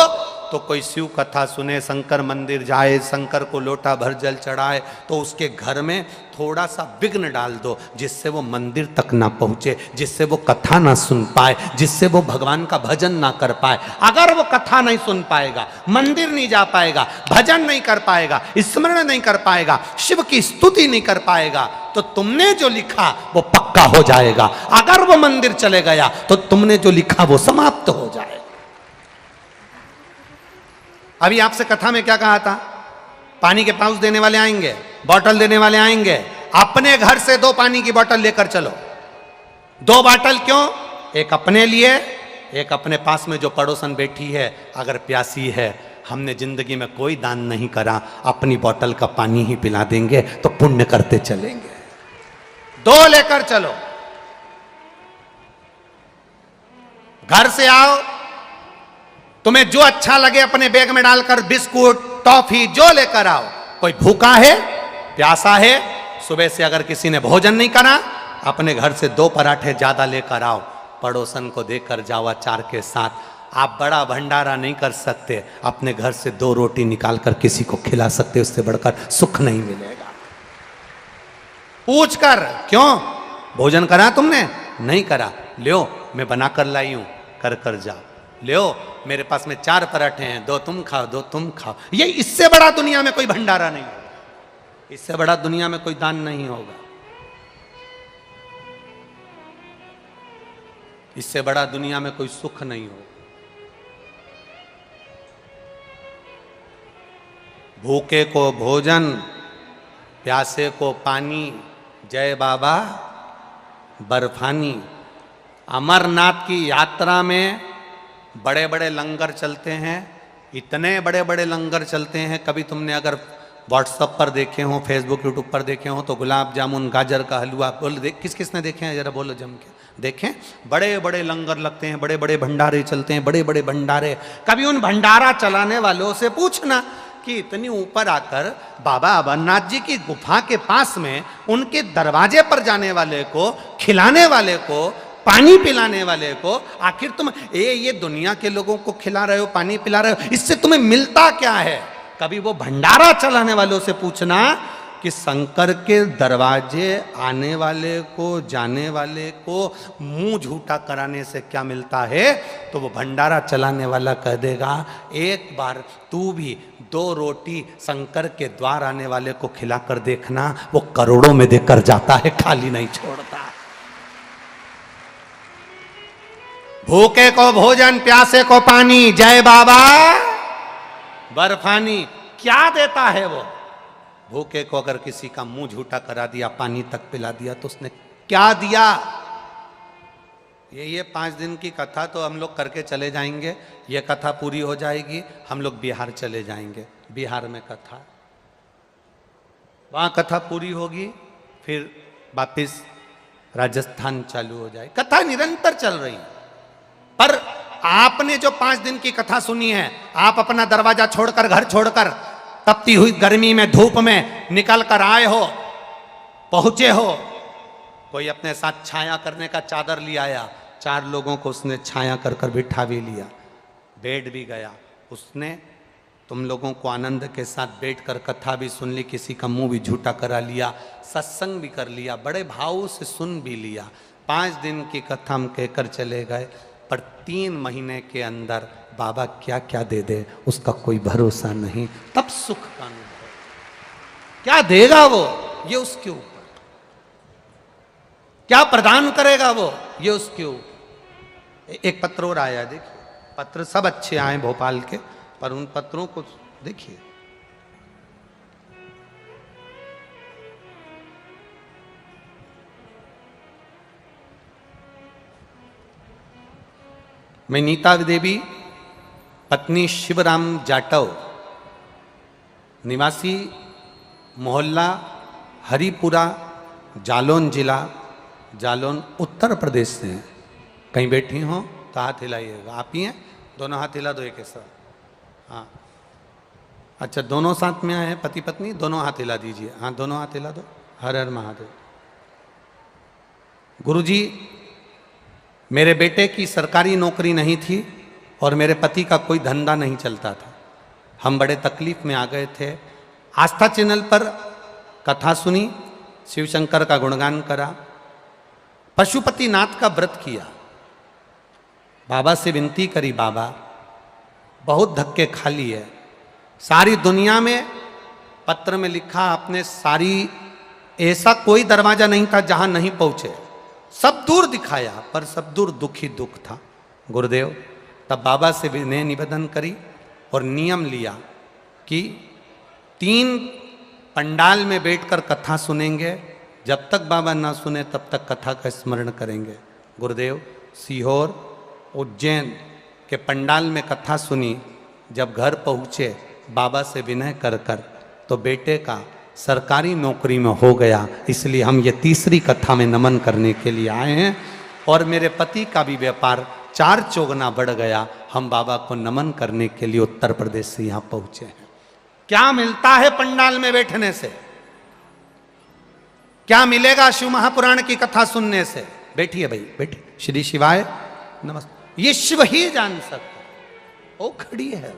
तो कोई शिव कथा सुने, शंकर मंदिर जाए, शंकर को लोटा भर जल चढ़ाए, तो उसके घर में थोड़ा सा विघ्न डाल दो, जिससे वो मंदिर तक ना पहुंचे, जिससे वो कथा ना सुन पाए, जिससे वो भगवान का भजन ना कर पाए। अगर वो कथा नहीं सुन पाएगा, मंदिर नहीं जा पाएगा, भजन नहीं कर पाएगा, स्मरण नहीं कर पाएगा, शिव की स्तुति नहीं कर पाएगा, तो तुमने जो लिखा वो पक्का हो जाएगा। अगर वो मंदिर चले गया तो तुमने जो लिखा वो समाप्त हो जाएगा। अभी आपसे कथा में क्या कहा था? पानी के पाउच देने वाले आएंगे, बॉटल देने वाले आएंगे, अपने घर से 2 पानी की बोतल लेकर चलो। 2 बोतल क्यों? एक अपने लिए, एक अपने पास में जो पड़ोसन बैठी है अगर प्यासी है। हमने जिंदगी में कोई दान नहीं करा, अपनी बोतल का पानी ही पिला देंगे तो पुण्य करते चलेंगे। 2 लेकर चलो। घर से आओ, तुम्हें जो अच्छा लगे अपने बैग में डालकर बिस्कुट, टॉफी जो लेकर आओ। कोई भूखा है, प्यासा है, सुबह से अगर किसी ने भोजन नहीं करा, अपने घर से 2 पराठे ज्यादा लेकर आओ, पड़ोसन को देकर जाओ अचार के साथ। आप बड़ा भंडारा नहीं कर सकते, अपने घर से 2 रोटी निकालकर किसी को खिला सकते, उससे बढ़कर सुख नहीं मिलेगा। पूछ कर, क्यों भोजन करा तुमने? नहीं करा, लो मैं बनाकर लाई हूं, कर कर जाओ। लो मेरे पास में 4 पराठे हैं, 2 तुम खाओ, 2 तुम खाओ। ये इससे बड़ा दुनिया में कोई भंडारा नहीं होगा, इससे बड़ा दुनिया में कोई दान नहीं होगा, इससे बड़ा दुनिया में कोई सुख नहीं होगा। भूखे को भोजन, प्यासे को पानी, जय बाबा बर्फानी। अमरनाथ की यात्रा में बड़े बड़े लंगर चलते हैं, इतने बड़े बड़े लंगर चलते हैं। कभी तुमने अगर व्हाट्सएप पर देखे हो, फेसबुक यूट्यूब पर देखे हो, तो गुलाब जामुन, गाजर का हलवा, बोल किस किस ने देखे हैं? जरा बोलो जम के देखें। बड़े बड़े लंगर लगते हैं, बड़े बड़े भंडारे चलते हैं, बड़े बड़े भंडारे। कभी उन भंडारा चलाने वालों से पूछना कि इतनी ऊपर आकर बाबा अमरनाथ जी की गुफा के पास में उनके दरवाजे पर जाने वाले को, खिलाने वाले को, पानी पिलाने वाले को, आखिर तुम ये दुनिया के लोगों को खिला रहे हो, पानी पिला रहे हो, इससे तुम्हें मिलता क्या है? कभी वो भंडारा चलाने वालों से पूछना कि शंकर के दरवाजे आने वाले को, जाने वाले को मुंह झूठा कराने से क्या मिलता है? तो वो भंडारा चलाने वाला कह देगा, एक बार तू भी 2 रोटी शंकर के द्वार आने वाले को खिलाकर देखना, वो करोड़ों में देकर जाता है, खाली नहीं छोड़ता। भूखे को भोजन, प्यासे को पानी, जय बाबा बर्फानी। क्या देता है वो? भूखे को अगर किसी का मुंह झूठा करा दिया, पानी तक पिला दिया, तो उसने क्या दिया? ये 5 दिन की कथा तो हम लोग करके चले जाएंगे। ये कथा पूरी हो जाएगी, हम लोग बिहार चले जाएंगे। बिहार में कथा, वहां कथा पूरी होगी, फिर वापिस राजस्थान चालू हो जाए। कथा निरंतर चल रही है। पर आपने जो 5 दिन की कथा सुनी है, आप अपना दरवाजा छोड़कर, घर छोड़कर, तपती हुई गर्मी में, धूप में निकल कर आए हो, पहुंचे हो। कोई अपने साथ छाया करने का चादर ले आया, 4 लोगों को उसने छाया कर कर बिठा भी लिया, बैठ भी गया। उसने तुम लोगों को आनंद के साथ बैठकर कथा भी सुन ली, किसी का मुंह भी झूठा करा लिया, सत्संग भी कर लिया, बड़े भाव से सुन भी लिया। 5 दिन की कथा हम कहकर चले गए, पर 3 महीने के अंदर बाबा क्या क्या दे दे उसका कोई भरोसा नहीं। तब सुख का अनुभव, क्या देगा वो, ये उसके ऊपर, क्या प्रदान करेगा वो, ये उसके ऊपर। एक पत्र और आया, देखिए। पत्र सब अच्छे आए भोपाल के, पर उन पत्रों को देखिए। मैं नीता देवी, पत्नी शिवराम जाटव, निवासी मोहल्ला हरिपुरा, जालौन जिला, जालौन उत्तर प्रदेश से हैं। कहीं बैठी हो तो हाथ हिलाइएगा। आप ही हैं? दोनों हाथ हिला दो एक साथ। हाँ, अच्छा, दोनों साथ में आए हैं, पति पत्नी, दोनों हाथ हिला दीजिए। हाँ, दोनों हाथ हिला दो। हर हर महादेव। गुरुजी, मेरे बेटे की सरकारी नौकरी नहीं थी और मेरे पति का कोई धंधा नहीं चलता था। हम बड़े तकलीफ में आ गए थे। आस्था चैनल पर कथा सुनी, शिव शंकर का गुणगान करा, पशुपतिनाथ का व्रत किया, बाबा से विनती करी, बाबा बहुत धक्के खा लिए, सारी दुनिया में पत्र में लिखा आपने, सारी ऐसा कोई दरवाजा नहीं था जहां नहीं पहुंचे, सब दूर दिखाया, पर सब दूर दुख ही दुख था। गुरुदेव, तब बाबा से विनय निवेदन करी और नियम लिया कि 3 पंडाल में बैठकर कथा सुनेंगे, जब तक बाबा ना सुने तब तक कथा का स्मरण करेंगे। गुरुदेव, सीहोर, उज्जैन के पंडाल में कथा सुनी। जब घर पहुँचे, बाबा से विनय कर कर, तो बेटे का सरकारी नौकरी में हो गया। इसलिए हम ये तीसरी कथा में नमन करने के लिए आए हैं। और मेरे पति का भी व्यापार 4 चौगुना बढ़ गया। हम बाबा को नमन करने के लिए उत्तर प्रदेश से यहाँ पहुँचे हैं। क्या मिलता है पंडाल में बैठने से? क्या मिलेगा शिव महापुराण की कथा सुनने से? बैठिए भाई, बैठिए। श्री शिवाय नमस्ते। ये शिव ही जान सकता। वो खड़ी है।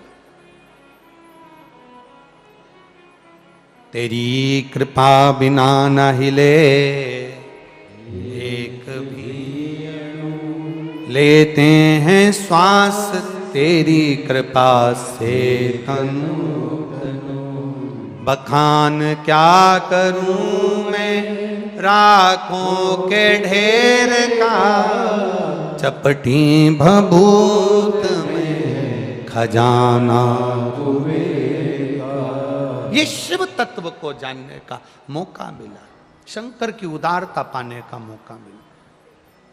तेरी कृपा बिना न हिले एक भी, लेते हैं श्वास तेरी कृपा से तनु, बखान क्या करूं मैं राखों के ढेर का, चपटी भभूत में खजाना हुए। ये शिव तत्व को जानने का मौका मिला, शंकर की उदारता पाने का मौका मिला,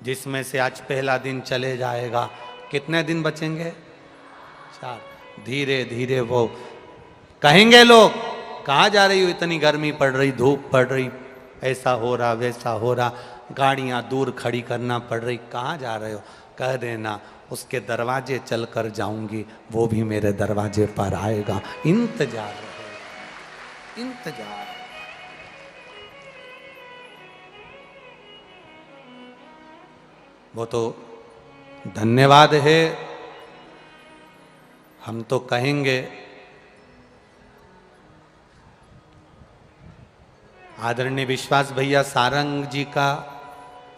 जिसमें से आज पहला दिन चले जाएगा। कितने दिन बचेंगे? 4। धीरे धीरे वो कहेंगे लोग, कहाँ जा रही हो, इतनी गर्मी पड़ रही, धूप पड़ रही, ऐसा हो रहा, वैसा हो रहा, गाड़ियाँ दूर खड़ी करना पड़ रही, कहाँ जा रहे हो? कह देना उसके दरवाजे चल कर जाऊंगी, वो भी मेरे दरवाजे पर आएगा। इंतजार रहे, इंतजार। वो तो धन्यवाद है, हम तो कहेंगे आदरणीय विश्वास भैया सारंग जी का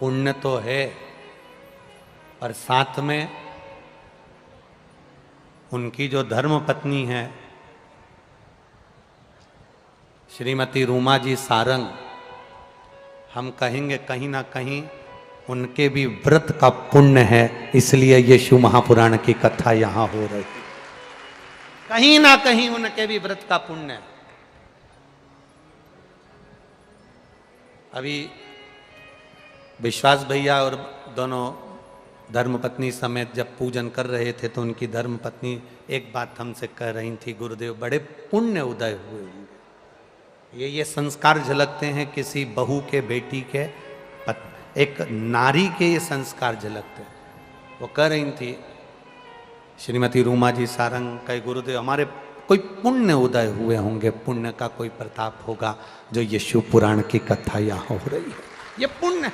पुण्य तो है, और साथ में उनकी जो धर्म पत्नी है श्रीमती रूमा जी सारंग, हम कहेंगे कहीं ना कहीं उनके भी व्रत का पुण्य है, इसलिए ये शिव महापुराण की कथा यहां हो रही। कहीं ना कहीं उनके भी व्रत का पुण्य है। अभी विश्वास भैया और दोनों धर्मपत्नी समेत जब पूजन कर रहे थे तो उनकी धर्मपत्नी एक बात हमसे कह रही थी, गुरुदेव बड़े पुण्य उदय हुए होंगे। ये संस्कार झलकते हैं किसी बहू के, बेटी के, एक नारी के ये संस्कार झलकते हैं। वो कह रही थी श्रीमती रूमा जी सारंग, कहे गुरुदेव हमारे कोई पुण्य उदय हुए होंगे, पुण्य का कोई प्रताप होगा जो ये शिव पुराण की कथा यहां हो रही है। ये पुण्य है,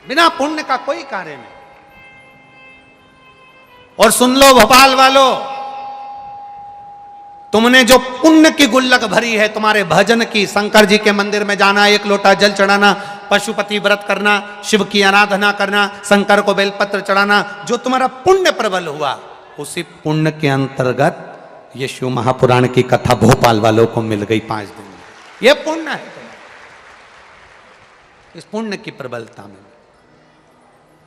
बिना पुण्य का कोई कार्य नहीं। और सुन लो भोपाल वालों, तुमने जो पुण्य की गुल्लक भरी है तुम्हारे भजन की, शंकर जी के मंदिर में जाना, एक लोटा जल चढ़ाना, पशुपति व्रत करना, शिव की आराधना करना, शंकर को बेलपत्र चढ़ाना, जो तुम्हारा पुण्य प्रबल हुआ, उसी पुण्य के अंतर्गत ये शिव महापुराण की कथा भोपाल वालों को मिल गई 5 दिन में। ये पुण्य है। इस पुण्य की प्रबलता में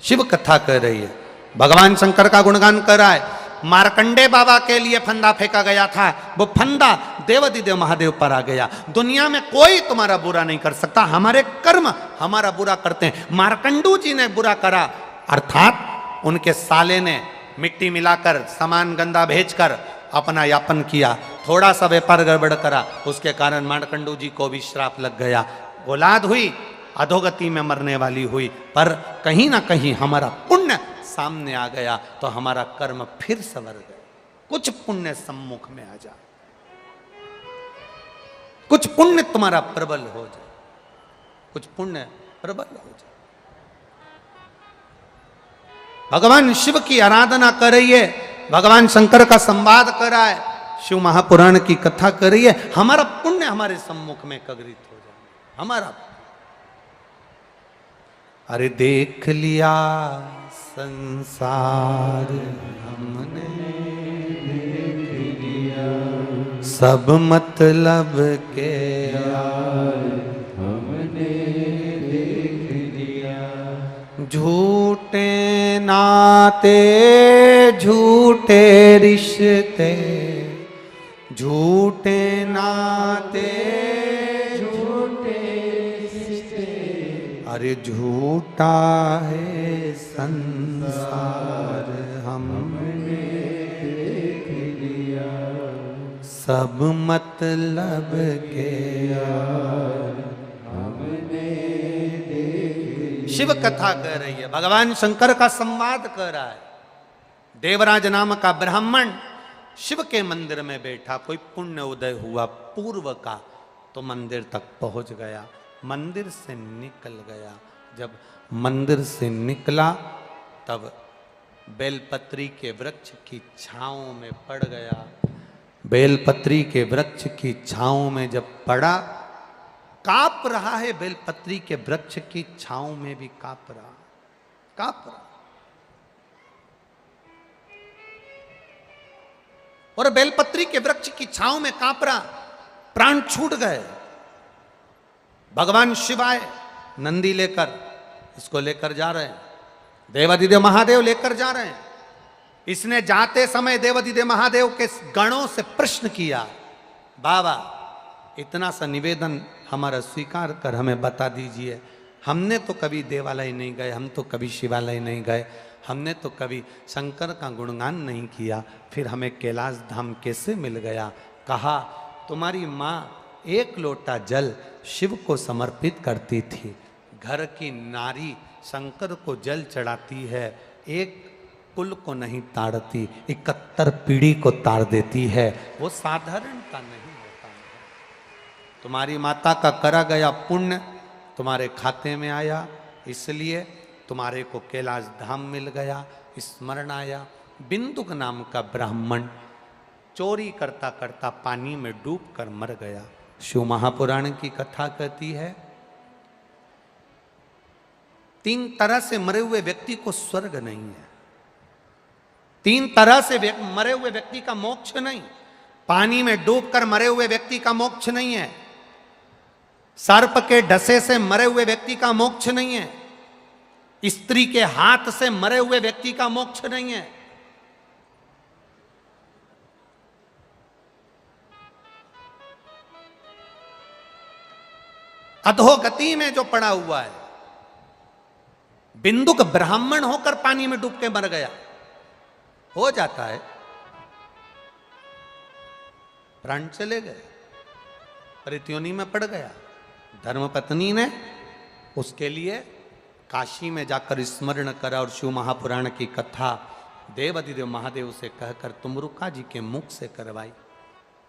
शिव कथा कह रही है, भगवान शंकर का गुणगान कर रहा है। मार्कंडे बाबा के लिए फंदा फेंका गया था, वो फंदा देवाधिदेव महादेव पर आ गया। दुनिया में कोई तुम्हारा बुरा नहीं कर सकता, हमारे कर्म हमारा बुरा करते हैं। मार्कंडू जी ने बुरा करा, अर्थात उनके साले ने मिट्टी मिलाकर सामान गंदा भेजकर अपना यापन किया, थोड़ा सा व्यापार गड़बड़ करा, उसके कारण मार्कंडू जी को भी श्राप लग गया, औलाद हुई, अधोगति में मरने वाली हुई। पर कहीं ना कहीं हमारा पुण्य सामने आ गया तो हमारा कर्म फिर संवर गया। कुछ पुण्य सम्मुख में आ जाए, कुछ पुण्य तुम्हारा प्रबल हो जाए, कुछ पुण्य प्रबल हो जाए। भगवान शिव की आराधना कर रही है, भगवान शंकर का संवाद कर रहा है, शिव महापुराण की कथा कर रही है, हमारा पुण्य हमारे सम्मुख में कगरित हो जाए। हमारा अरे देख लिया संसार हमने, देख लिया सब मतलब के यार हमने, देख लिया झूठे नाते झूठे रिश्ते, झूठे नाते अरे झूठा है संसार हमने देख लिया सब मतलब के यार हमने देख। शिव कथा कर रही है, भगवान शंकर का संवाद कर रहा है। देवराज नाम का ब्राह्मण शिव के मंदिर में बैठा, कोई पुण्य उदय हुआ पूर्व का तो मंदिर तक पहुंच गया, मंदिर से निकल गया। जब मंदिर से निकला तब बेलपत्री के वृक्ष की छांव में पड़ गया। बेलपत्री के वृक्ष की छांव में जब पड़ा, कांप रहा है, बेलपत्री के वृक्ष की छांव में भी कांप रहा, कांप रहा। और बेलपत्री के वृक्ष की छांव में कांप रहा, प्राण छूट गए। भगवान शिव आए नंदी लेकर, इसको लेकर जा रहे हैं, देवाधिदेव महादेव लेकर जा रहे हैं। इसने जाते समय देवाधिदेव महादेव के गणों से प्रश्न किया, बाबा इतना सा निवेदन हमारा स्वीकार कर हमें बता दीजिए, हमने तो कभी देवालय नहीं गए, हम तो कभी शिवालय नहीं गए, हमने तो कभी शंकर का गुणगान नहीं किया, फिर हमें कैलाश धाम कैसे मिल गया? कहा तुम्हारी माँ 1 लोटा जल शिव को समर्पित करती थी, घर की नारी शंकर को जल चढ़ाती है, एक कुल को नहीं ताड़ती, 71 पीढ़ी को ताड़ देती है। वो साधारण का नहीं होता है। तुम्हारी माता का करा गया पुण्य तुम्हारे खाते में आया, इसलिए तुम्हारे को कैलाश धाम मिल गया, स्मरण आया। बिंदुक नाम का ब्राह्मण चोरी करता करता पानी में डूब कर मर गया। शिव महापुराण की कथा कहती है 3 तरह से मरे हुए व्यक्ति को स्वर्ग नहीं है, 3 तरह से मरे हुए व्यक्ति का मोक्ष नहीं। पानी में डूबकर मरे हुए व्यक्ति का मोक्ष नहीं है, सर्प के डसे से मरे हुए व्यक्ति का मोक्ष नहीं है, स्त्री के हाथ से मरे हुए व्यक्ति का मोक्ष नहीं है। अधोगति में जो पड़ा हुआ है, बिंदुक ब्राह्मण होकर पानी में डूब के मर गया, हो जाता है, प्राण चले गए, परित्योनी में पड़ गया। धर्मपत्नी ने उसके लिए काशी में जाकर स्मरण करा और शिव महापुराण की कथा देवाधिदेव महादेव से कहकर तुमरुका जी के मुख से करवाई।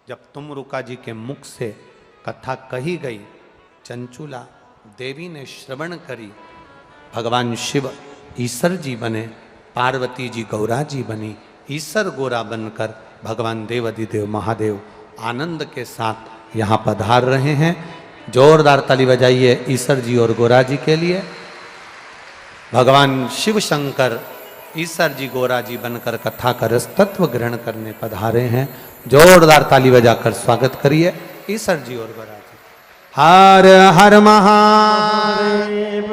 जब तुमरुका जी के मुख से कथा कही गई, चंचुला देवी ने श्रवण करी, भगवान शिव ईश्वर जी बने, पार्वती जी गौरा जी बनी, ईश्वर गोरा बनकर भगवान देवाधिदेव महादेव आनंद के साथ यहाँ पधार रहे हैं। जोरदार ताली बजाइए ईश्वर जी और गोरा जी के लिए। भगवान शिव शंकर ईश्वर जी गोरा जी बनकर कथा का रस तत्व ग्रहण करने पधारे हैं। जोरदार ताली बजाकर स्वागत करिए ईश्वर जी और गोरा जी। हर हर महादेव।